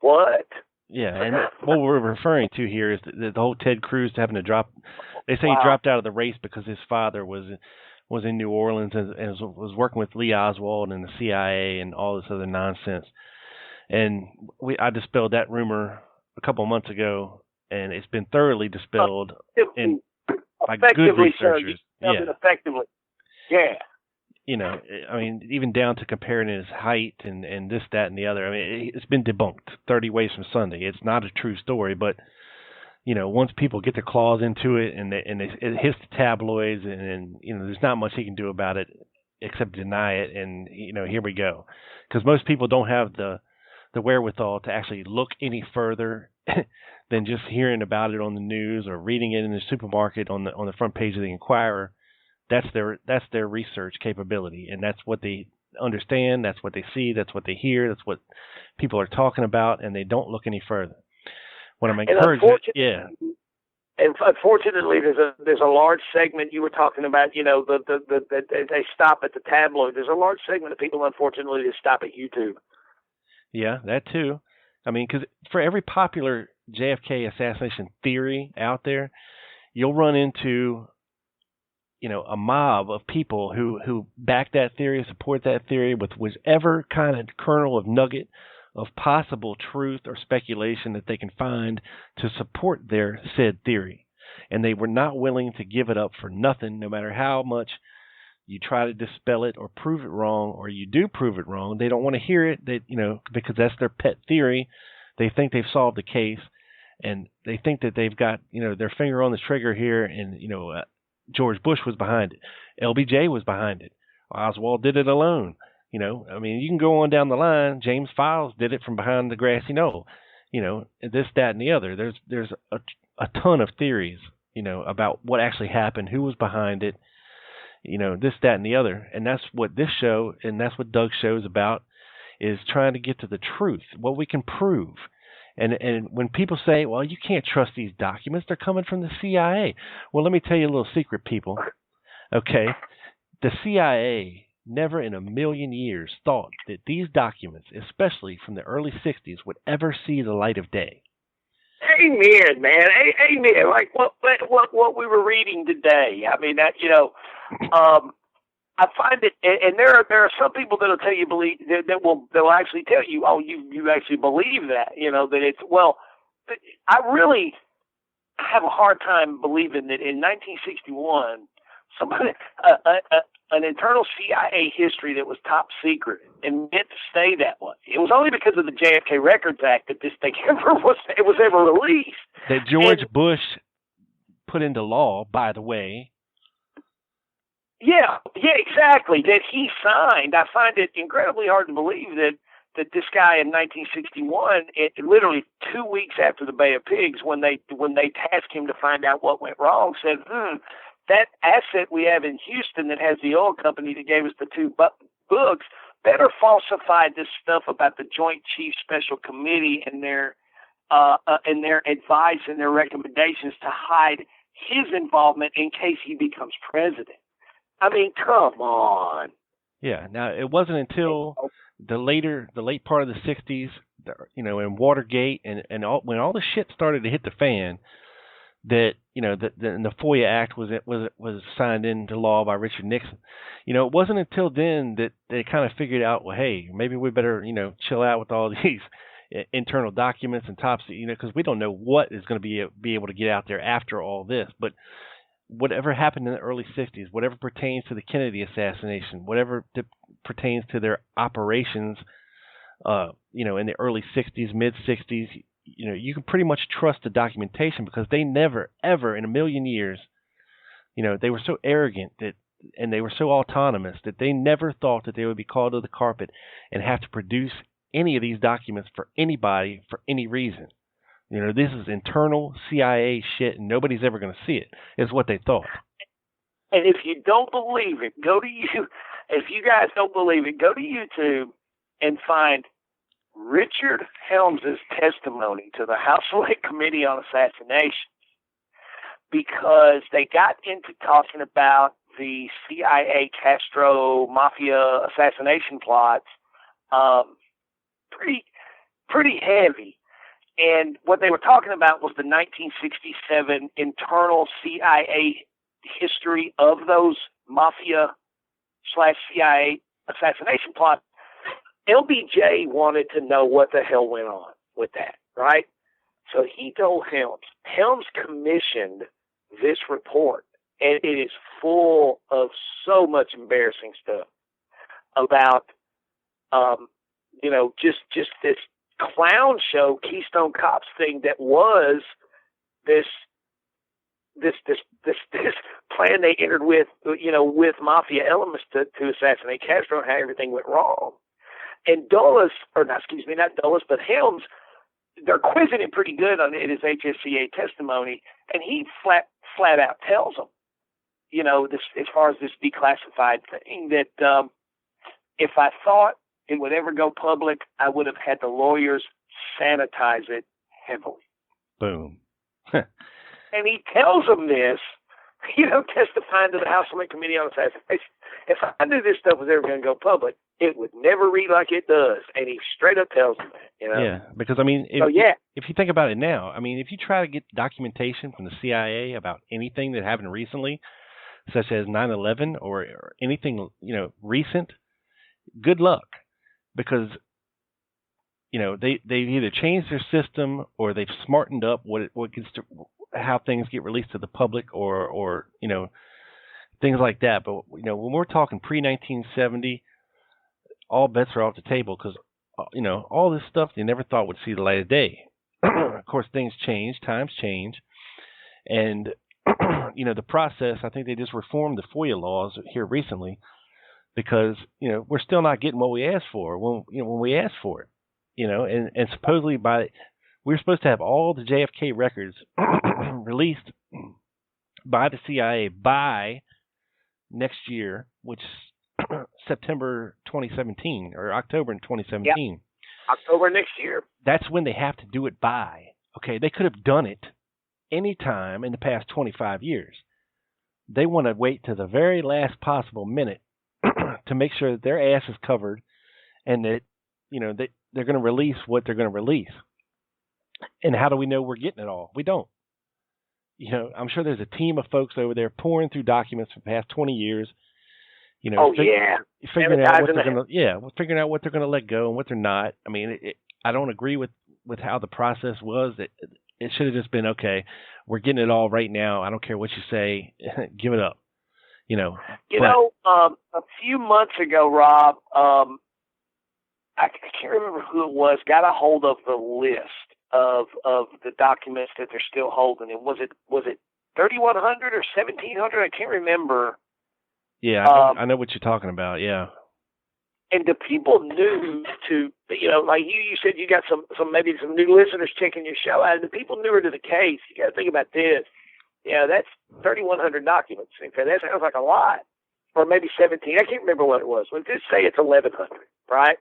what? Yeah, and what we're referring to here is the whole Ted Cruz having to drop. They say he dropped out of the race because his father was in New Orleans and was working with Lee Oswald and the CIA and all this other nonsense. And I dispelled that rumor a couple of months ago, and it's been thoroughly dispelled by good researchers. Effectively. Yeah. Even down to comparing his height and this, that, and the other. I mean, it's been debunked 30 ways from Sunday. It's not a true story, but once people get their claws into it and it hits the tabloids, and there's not much he can do about it except deny it. And here we go, because most people don't have the wherewithal to actually look any further than just hearing about it on the news or reading it in the supermarket on the front page of the Inquirer. That's their research capability, and that's what they understand. That's what they see. That's what they hear. That's what people are talking about, and they don't look any further. What I'm encouraging, And unfortunately, there's a large segment you were talking about. You know, they stop at the tabloid. There's a large segment of people, unfortunately, that stop at YouTube. Yeah, that too. I mean, because for every popular JFK assassination theory out there, you'll run into, you know, a mob of people who back that theory, support that theory with whichever kind of kernel of nugget of possible truth or speculation that they can find to support their said theory. And they were not willing to give it up for nothing, no matter how much you try to dispel it or prove it wrong, or you do prove it wrong. They don't want to hear it, they, you know, because that's their pet theory. They think they've solved the case, and they think that they've got, you know, their finger on the trigger here, and, you know, George Bush was behind it. LBJ was behind it. Oswald did it alone. You know, I mean, you can go on down the line. James Files did it from behind the grassy knoll. You know, this, that, and the other. There's a ton of theories, you know, about what actually happened, who was behind it, you know, this, that, and the other. And that's what this show, and that's what Doug's show is about, is trying to get to the truth, what we can prove. And when people say, well, you can't trust these documents, they're coming from the CIA. Well, let me tell you a little secret, people. Okay, the CIA never in a million years thought that these documents, especially from the early 60s, would ever see the light of day. Amen, man. Amen. Like what we were reading today. I mean, that, you know, I find it, and there are some people that'll tell you they'll actually tell you, oh, you actually believe that, you know, that it's, well, I really have a hard time believing that in 1961, somebody, an internal CIA history that was top secret and meant to stay that way. It was only because of the JFK Records Act that this thing was ever released. That George Bush put into law, by the way. Yeah, exactly. That he signed. I find it incredibly hard to believe that this guy in 1961, literally 2 weeks after the Bay of Pigs, when they tasked him to find out what went wrong, said, that asset we have in Houston that has the oil company that gave us the two books better falsified this stuff about the Joint Chiefs Special Committee and their advice and their recommendations to hide his involvement in case he becomes president. I mean, come on. Yeah. Now, it wasn't until the late part of the 60s, you know, in Watergate and when all the shit started to hit the fan, that, you know, the FOIA Act was signed into law by Richard Nixon. You know, it wasn't until then that they kind of figured out, well, hey, maybe we better, you know, chill out with all these internal documents and top, you know, because we don't know what is going to be able to get out there after all this. But whatever happened in the early 60s, whatever pertains to the Kennedy assassination, whatever pertains to their operations, you know, in the early 60s, mid 60s, you know, you can pretty much trust the documentation because they never, ever in a million years, you know, they were so arrogant and they were so autonomous that they never thought that they would be called to the carpet and have to produce any of these documents for anybody for any reason. You know, this is internal CIA shit and nobody's ever going to see it, is what they thought. And if you don't believe it, if you guys don't believe it, go to YouTube and find Richard Helms's testimony to the House Select Committee on Assassination, because they got into talking about the CIA Castro Mafia assassination plots, pretty heavy. And what they were talking about was the 1967 internal CIA history of those Mafia/CIA assassination plots. LBJ wanted to know what the hell went on with that, right? So he told Helms. Helms commissioned this report, and it is full of so much embarrassing stuff about, you know, just this clown show, Keystone Cops thing that was this plan they entered with, you know, with mafia elements to assassinate Castro, and how everything went wrong. And Dulles, not Dulles, but Helms, they're quizzing him pretty good on his HSCA testimony, and he flat out tells them, you know, this, as far as this declassified thing, that if I thought it would ever go public, I would have had the lawyers sanitize it heavily. Boom. And he tells them this, testifying to the House Select Committee on Assassination. If I knew this stuff was ever going to go public, it would never read like it does. And he straight up tells them that, Yeah, because, I mean, if you think about it now, I mean, if you try to get documentation from the CIA about anything that happened recently, such as 9/11 or anything, recent, good luck. Because, they've either changed their system or they've smartened up how things get released to the public or things like that. But, when we're talking pre-1970, all bets are off the table because, all this stuff they never thought would see the light of day. Of course, things change, times change. And, the process, I think they just reformed the FOIA laws here recently because, we're still not getting what we asked for when we asked for it, and supposedly we're supposed to have all the JFK records released by the CIA by next year, which is September 2017 or October in 2017. Yep. October next year. That's when they have to do it by. Okay, they could have done it any time in the past 25 years. They want to wait to the very last possible minute to make sure that their ass is covered and that, they're going to release what they're going to release. And how do we know we're getting it all? We don't. I'm sure there's a team of folks over there pouring through documents for the past 20 years. Figuring out what they're going to let go and what they're not. I mean, I don't agree with how the process was. It should have just been, okay, we're getting it all right now. I don't care what you say. Give it up. A few months ago, Rob, I can't remember who it was, got a hold of the list of the documents that they're still holding. And was it 3,100 or 1,700? I can't remember. Yeah, I know what you're talking about. Yeah. And the people new to, like you said, you got maybe some new listeners checking your show out. And the people newer to the case, you got to think about this. That's 3,100 documents. Okay, that sounds like a lot. Or maybe 17. I can't remember what it was. Let's just say it's 1,100, right?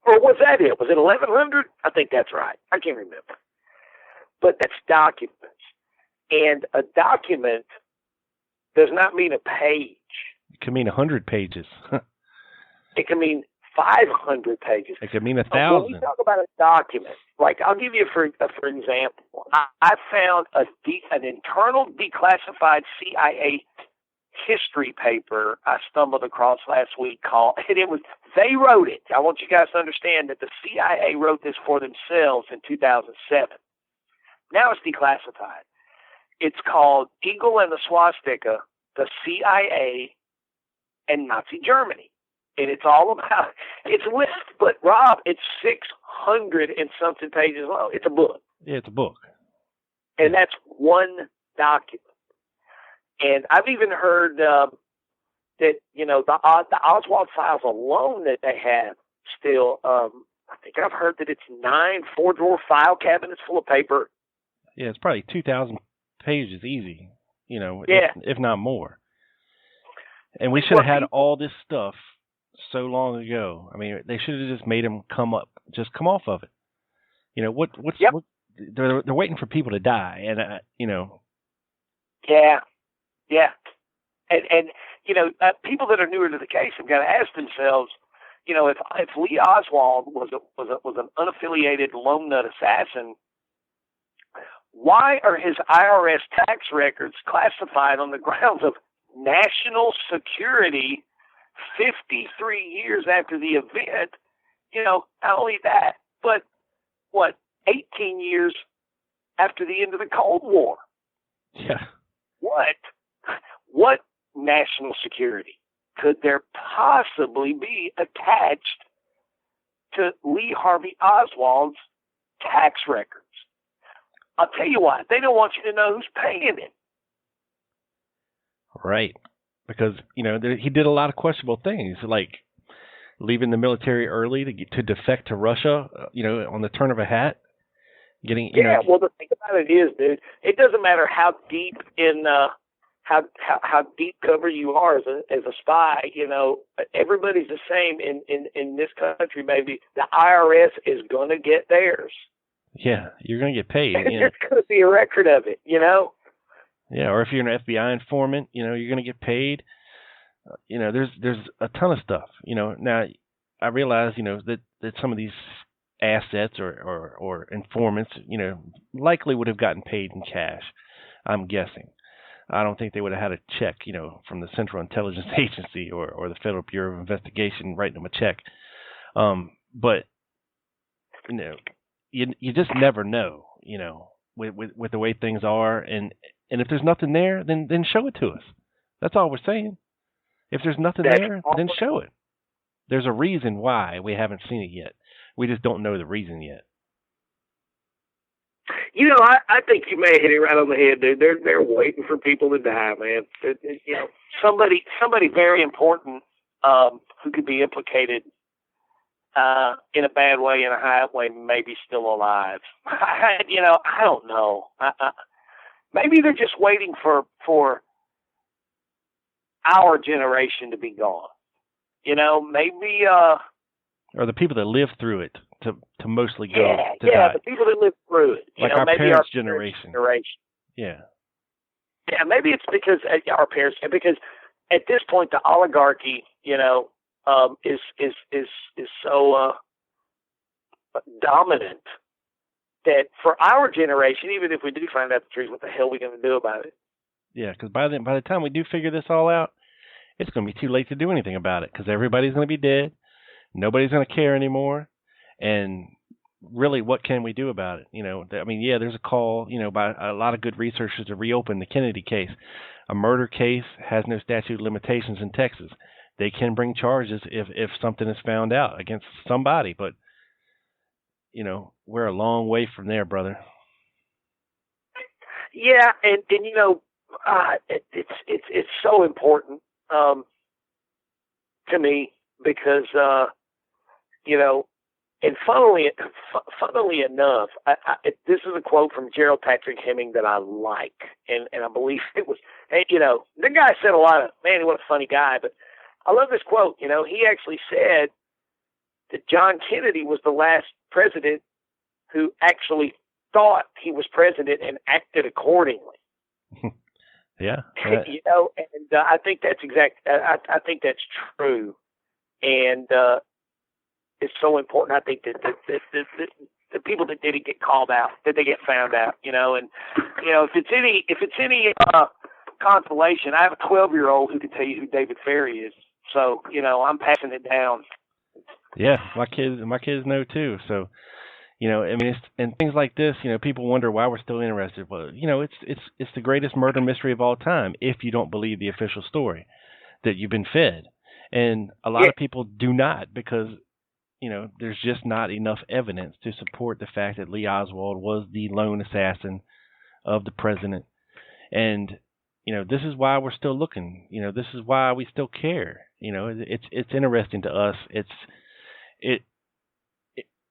Or was that it? Was it 1,100? I think that's right. I can't remember. But that's documents. And a document does not mean a page. It can mean 100 pages. It can mean 500 pages. It could mean 1,000. When we talk about a document, like I'll give you for example, I found an internal declassified CIA history paper I stumbled across last week they wrote it. I want you guys to understand that the CIA wrote this for themselves in 2007. Now it's declassified. It's called Eagle and the Swastika, the CIA and Nazi Germany. And it's all about, it's list, but Rob, it's 600 and something pages long. It's a book. Yeah, it's a book. And that's one document. And I've even heard that, the Oswald files alone that they have still, I think I've heard that it's 9 4-drawer file cabinets full of paper. Yeah, it's probably 2,000 pages easy, if not more. And we should have had all this stuff so long ago. I mean, they should have just made them come off of it. They're waiting for people to die, and Yeah. And people that are newer to the case have got to ask themselves, if Lee Oswald was an unaffiliated lone nut assassin, why are his IRS tax records classified on the grounds of national security 53 years after the event? Not only that, but 18 years after the end of the Cold War? Yeah. What national security could there possibly be attached to Lee Harvey Oswald's tax records? I'll tell you what, they don't want you to know who's paying him. Right. Because, he did a lot of questionable things, like leaving the military early to defect to Russia, on the turn of a hat. Well, the thing about it is, dude, it doesn't matter how deep in how deep cover you are as a spy. You know, everybody's the same in this country, baby. The IRS is going to get theirs. Yeah, you're going to get paid. There's going to be a record of it, you know? Yeah, or if you're an FBI informant, you know, you're going to get paid. You know, there's a ton of stuff. You know, now I realize, you know, that some of these assets or informants, you know, likely would have gotten paid in cash, I'm guessing. I don't think they would have had a check, you know, from the Central Intelligence Agency or the Federal Bureau of Investigation writing them a check. But, you know, you just never know, you know, with the way things are. And if there's nothing there, then show it to us. That's all we're saying. If there's nothing there, then show it. There's a reason why we haven't seen it yet. We just don't know the reason yet. You know, I think you may hit it right on the head, dude. They're waiting for people to die, man. You know, somebody very important who could be implicated in a bad way, in a high way, maybe still alive. You know, I don't know. Maybe they're just waiting for our generation to be gone. You know, maybe or the people that lived through it to mostly go to die. Yeah, the people that lived through it. You like know, our maybe parents' our generation. Yeah. Yeah, maybe it's because our parents, because at this point the oligarchy, you know, is so dominant that for our generation, even if we do find out the truth, what the hell are we going to do about it? Yeah, because by the time we do figure this all out, it's going to be too late to do anything about it because everybody's going to be dead. Nobody's going to care anymore. And really, what can we do about it? You know, I mean, yeah, there's a call, you know, by a lot of good researchers to reopen the Kennedy case. A murder case has no statute of limitations in Texas. They can bring charges if something is found out against somebody. But, you know, we're a long way from there, brother. Yeah, and you know, it's so important to me because you know, and funnily enough, this is a quote from Gerald Patrick Hemming that I like, and I believe it was, you know, the guy said a lot of, man, what a funny guy, but I love this quote. You know, he actually said that John Kennedy was the last president who actually thought he was president and acted accordingly. Yeah. You know, and I think that's I think that's true, and it's so important. I think that the people that did it get called out, that they get found out. You know, and you know, if it's any consolation, I have a 12-year-old who can tell you who David Ferry is. So you know, I'm passing it down. Yeah, my kids know too. So. You know, I mean, and things like this, you know, people wonder why we're still interested. Well, you know, it's the greatest murder mystery of all time if you don't believe the official story that you've been fed. And a lot of people do not because, you know, there's just not enough evidence to support the fact that Lee Oswald was the lone assassin of the president. And, you know, this is why we're still looking. You know, this is why we still care. You know, it's interesting to us.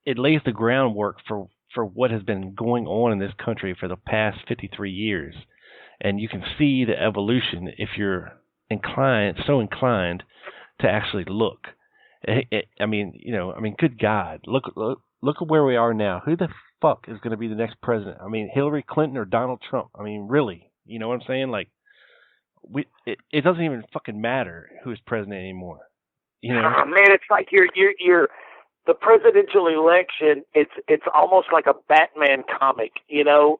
It lays the groundwork for what has been going on in this country for the past 53 years. And you can see the evolution if you're inclined to actually look. I mean, good God, look at where we are now. Who the fuck is going to be the next president? I mean, Hillary Clinton or Donald Trump? I mean, really? You know what I'm saying? Like, it doesn't even fucking matter who is president anymore. You know? Oh, man, it's like you're the presidential election. It's almost like a Batman comic. You know,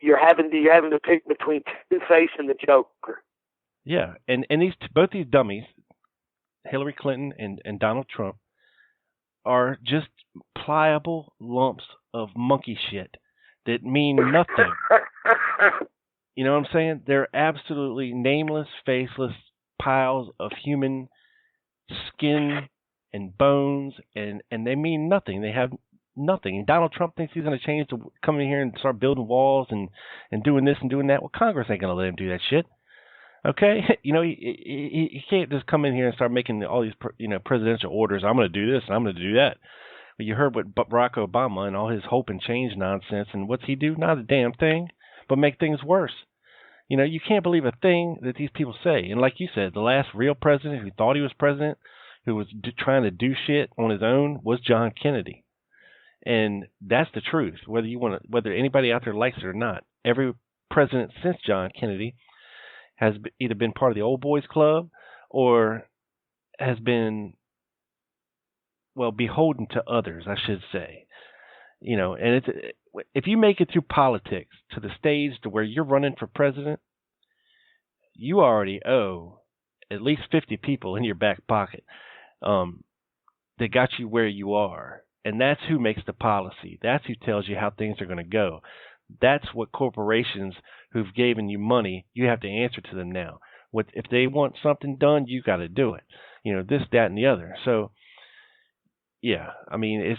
you're having to pick between Two-Face and the Joker. Yeah, and both these dummies, Hillary Clinton and Donald Trump, are just pliable lumps of monkey shit that mean nothing. You know what I'm saying? They're absolutely nameless, faceless piles of human skin and bones, and they mean nothing. They have nothing. And Donald Trump thinks he's going to change to come in here and start building walls and doing this and doing that. Well, Congress ain't going to let him do that shit. Okay? You know, he can't just come in here and start making all these, presidential orders. I'm going to do this and I'm going to do that. Well, you heard what Barack Obama and all his hope and change nonsense, and what's he do? Not a damn thing, but make things worse. You can't believe a thing that these people say. And like you said, the last real president who thought he was president, who was trying to do shit on his own, was John Kennedy. And that's the truth, whether anybody out there likes it or not. Every president since John Kennedy has either been part of the old boys club or has been, well, beholden to others, I should say. And if you make it through politics to the stage to where you're running for president, you already owe at least 50 people in your back pocket that got you where you are. And that's who makes the policy. That's who tells you how things are going to go. That's what corporations who've given you money, you have to answer to them now. If they want something done, you got to do it. This, that, and the other. So, yeah, I mean,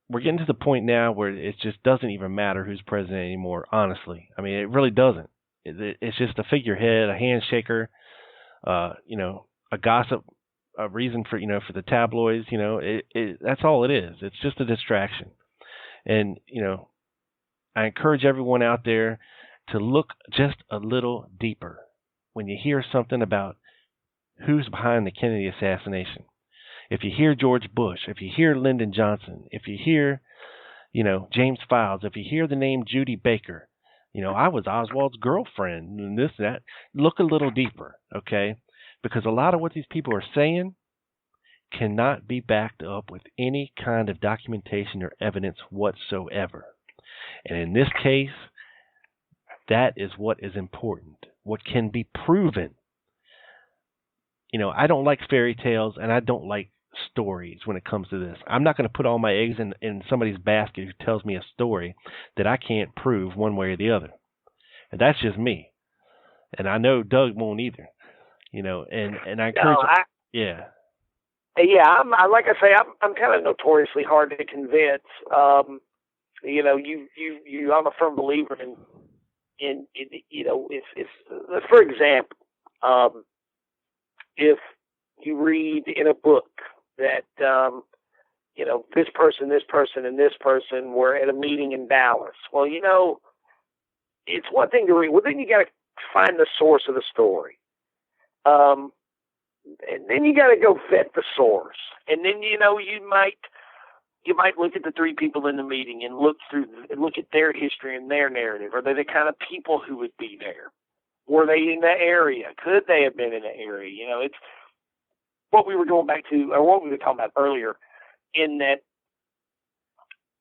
we're getting to the point now where it just doesn't even matter who's president anymore, honestly. I mean, it really doesn't. It's just a figurehead, a handshaker, a gossip, a reason for the tabloids. That's all it is. It's just a distraction. And I encourage everyone out there to look just a little deeper when you hear something about who's behind the Kennedy assassination. If you hear George Bush, if you hear Lyndon Johnson, if you hear, James Files, if you hear the name Judy Baker, I was Oswald's girlfriend and this and that. Look a little deeper, okay? Because a lot of what these people are saying cannot be backed up with any kind of documentation or evidence whatsoever. And in this case, that is what is important, what can be proven. I don't like fairy tales and I don't like stories when it comes to this. I'm not going to put all my eggs in somebody's basket who tells me a story that I can't prove one way or the other. And that's just me. And I know Doug won't either. And I encourage. Yeah. Yeah, like I say, I'm kind of notoriously hard to convince. I'm a firm believer in if for example, if you read in a book that this person, and this person were at a meeting in Dallas. Well, it's one thing to read. Well, then you got to find the source of the story. And then you got to go vet the source. And then, you might look at the three people in the meeting and look at their history and their narrative. Are they the kind of people who would be there? Were they in that area? Could they have been in that area? It's what we were going back to, or what we were talking about earlier, in that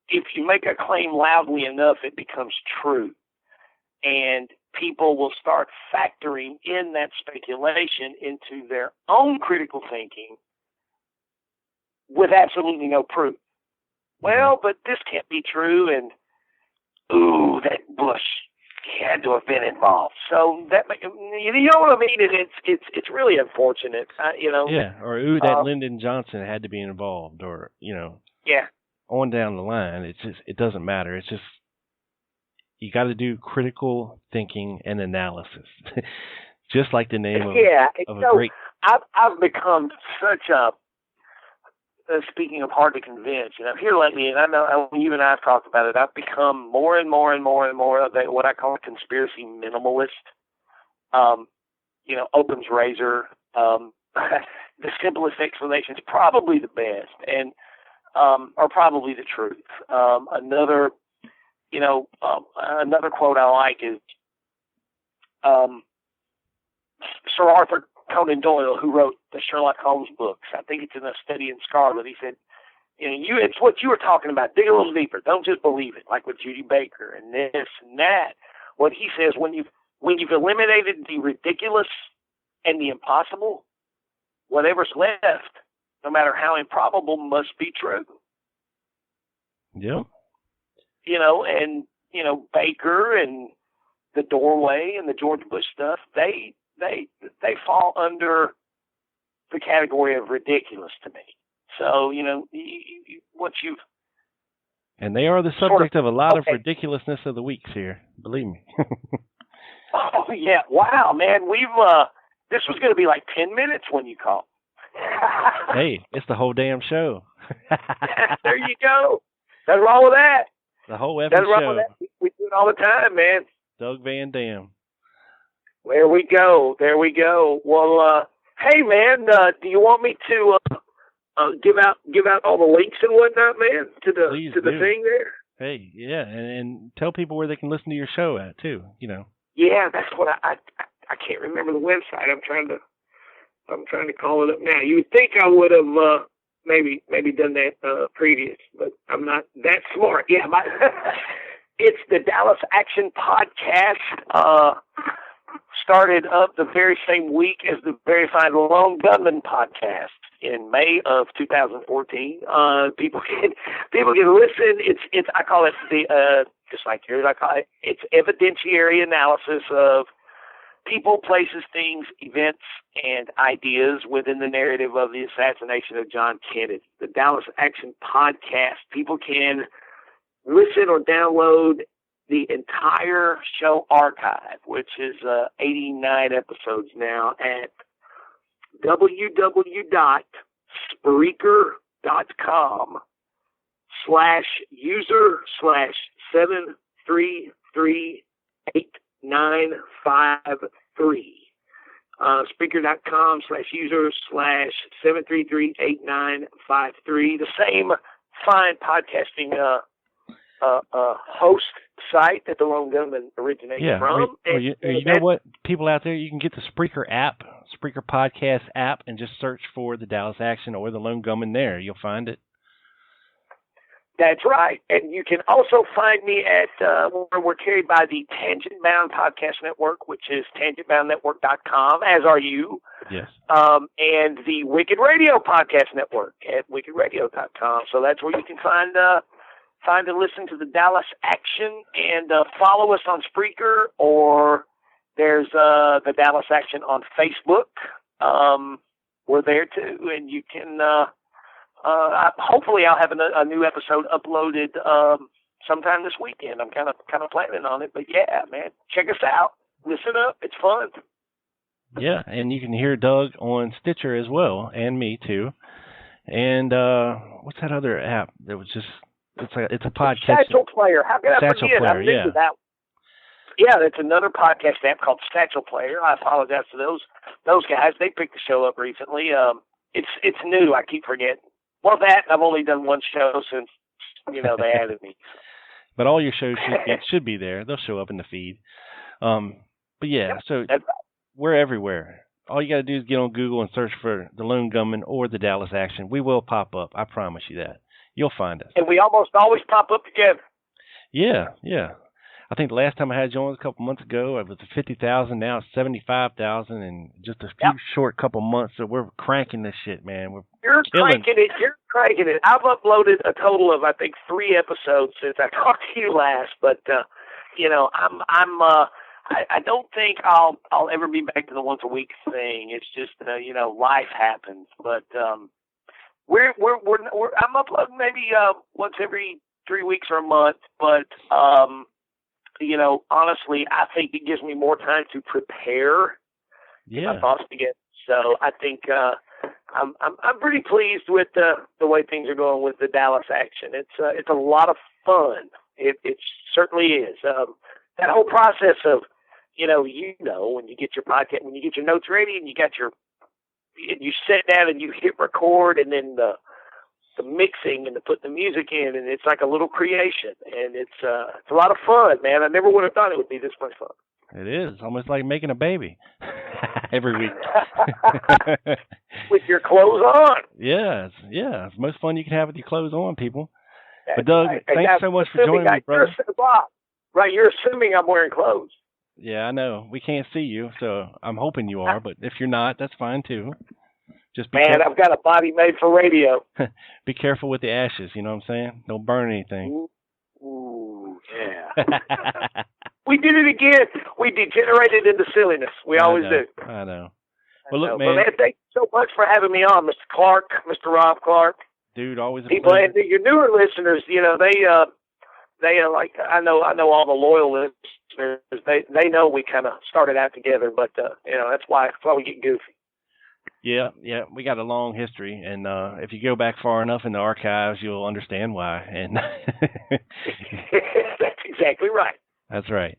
if you make a claim loudly enough, it becomes true. And people will start factoring in that speculation into their own critical thinking with absolutely no proof. Well, but this can't be true, and ooh, that Bush had to have been involved. So that, you know what I mean? It's really unfortunate, Yeah, or ooh, that Lyndon Johnson had to be involved, or yeah, on down the line. It doesn't matter. It's just you got to do critical thinking and analysis, just like the name of a great. I've become such a speaking of hard to convince, here lately, and I know you and I have talked about it, I've become more and more and more and more of what I call a conspiracy minimalist. Occam's razor. The simplest explanation is probably the best, and or probably the truth. Another quote I like is Sir Arthur Conan Doyle, who wrote the Sherlock Holmes books. I think it's in A Study in Scarlet. He said, it's what you were talking about. Dig a little deeper. Don't just believe it, like with Judy Baker and this and that. What he says, when you've eliminated the ridiculous and the impossible, whatever's left, no matter how improbable, must be true. Yep. Baker and the doorway and the George Bush stuff, they fall under the category of ridiculous to me. So, and they are the subject of a lot of ridiculousness of the weeks here, believe me. Oh yeah. Wow, man. This was going to be like 10 minutes when you called. Hey, it's the whole damn show. There you go. Nothing wrong with that. The whole effing Nothing wrong show. with that. We do it all the time, man. Doug Van Dam. There we go. Well, hey man, do you want me to give out all the links and whatnot, man, to the thing there? Hey, yeah, and tell people where they can listen to your show at too. Yeah, that's what I can't remember the website. I'm trying to call it up now. You would think I would have maybe done that previous, but I'm not that smart. Yeah, it's the Dallas Action Podcast. Started up the very same week as the very fine Lone Gunman Podcast in May of 2014. People can listen. It's I call it the just like yours. I call it's evidentiary analysis of people, places, things, events, and ideas within the narrative of the assassination of John Kennedy. The Dallas Action Podcast. People can listen or download the entire show archive, which is 89 episodes now, at www.spreaker.com/user/7338953. Spreaker.com/user/7338953. The same fine podcasting host site that the Lone Gunman originated from. You know what? People out there, you can get the Spreaker app, Spreaker Podcast app, and just search for the Dallas Action or the Lone Gunman there. You'll find it. That's right. And you can also find me at where we're carried by the Tangent Bound Podcast Network, which is tangentboundnetwork.com, as are you. Yes. And the Wicked Radio Podcast Network at wickedradio.com. So that's where you can find and listen to the Dallas Action, and follow us on Spreaker, or there's the Dallas Action on Facebook. We're there too, and you can. Hopefully, I'll have a new episode uploaded sometime this weekend. I'm kind of planning on it, but yeah, man, check us out. Listen up, it's fun. Yeah, and you can hear Doug on Stitcher as well, and me too. And what's that other app that was just? It's a podcast. Satchel Player. How can I forget? Player, I'm into that. Yeah, it's another podcast app called Satchel Player. I apologize to those guys. They picked the show up recently. It's new. I keep forgetting. Well, I've only done one show since they added me. But all your shows should be there. They'll show up in the feed. But yeah, so we're everywhere. All you got to do is get on Google and search for the Lone Gunman or the Dallas Action. We will pop up. I promise you that. You'll find us. And we almost always pop up together. Yeah. I think the last time I had you on was a couple months ago. It was 50,000. Now it's 75,000 in just a few short couple months. So we're cranking this shit, man. You're cranking it. I've uploaded a total of, I think, 3 episodes since I talked to you last. But I don't think I'll ever be back to the once a week thing. It's just life happens. But I'm uploading maybe once every 3 weeks or a month, but honestly, I think it gives me more time to prepare my thoughts together. So I think I'm pretty pleased with the way things are going with the Dallas Action. It's a lot of fun. It certainly is. That whole process of when you get your podcast, when you get your notes ready, and you sit down and you hit record, and then the mixing and putting the music in, and it's like a little creation, and it's a lot of fun, man. I never would have thought it would be this much fun. It is almost like making a baby every week with your clothes on. Yeah, it's the most fun you can have with your clothes on, people. But Doug, thanks so much for joining me, brother. You're assuming I'm wearing clothes. Yeah, I know. We can't see you, so I'm hoping you are. But if you're not, that's fine too. Just be careful. I've got a body made for radio. Be careful with the ashes. You know what I'm saying? Don't burn anything. Ooh, yeah. We did it again. We degenerated into silliness. We always do. I know. Well, look, man. Well, man, thank you so much for having me on, Mr. Clark, Mr. Rob Clark. Dude, always a people, pleasure. And your newer listeners, they like I know all the loyal listeners. They know we kind of started out together, but that's why we get goofy. Yeah, we got a long history, and if you go back far enough in the archives, you'll understand why. And that's exactly right. That's right.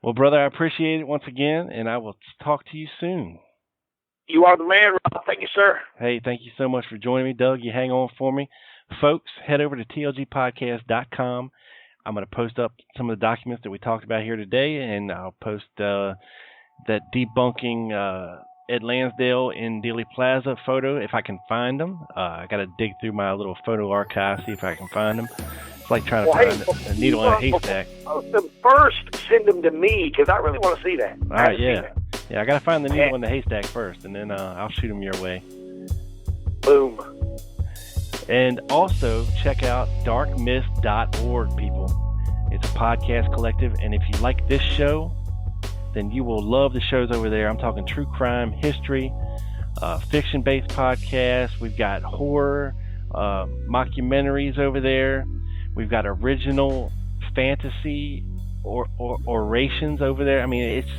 Well, brother, I appreciate it once again, and I will talk to you soon. You are the man, Rob. Thank you, sir. Hey, thank you so much for joining me, Doug. You hang on for me. Folks, head over to tlgpodcast.com. I'm going to post up some of the documents that we talked about here today, and I'll post that debunking Ed Lansdale in Dealey Plaza photo if I can find them. I got to dig through my little photo archive, see if I can find them. It's like trying to find a needle in a haystack. First, send them to me, because I really want to see that. All right, yeah. Yeah, I got to find the needle in the haystack first, and then I'll shoot them your way. Boom. And also, check out darkmyth.org, people. It's a podcast collective, and if you like this show, then you will love the shows over there. I'm talking true crime, history, fiction-based podcasts. We've got horror, mockumentaries over there. We've got original fantasy or orations over there. I mean, it's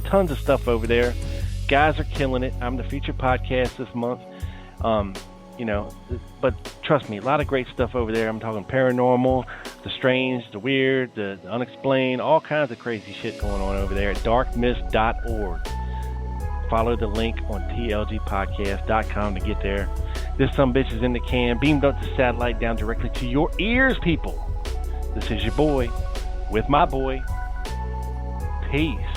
tons of stuff over there. Guys are killing it. I'm the featured podcast this month. But trust me, a lot of great stuff over there. I'm talking paranormal, the strange, the weird, the unexplained, all kinds of crazy shit going on over there at darkmyth.org. Follow the link on tlgpodcast.com to get there. This sumbitch is in the can, beamed up the satellite down directly to your ears, people. This is your boy with my boy. Peace.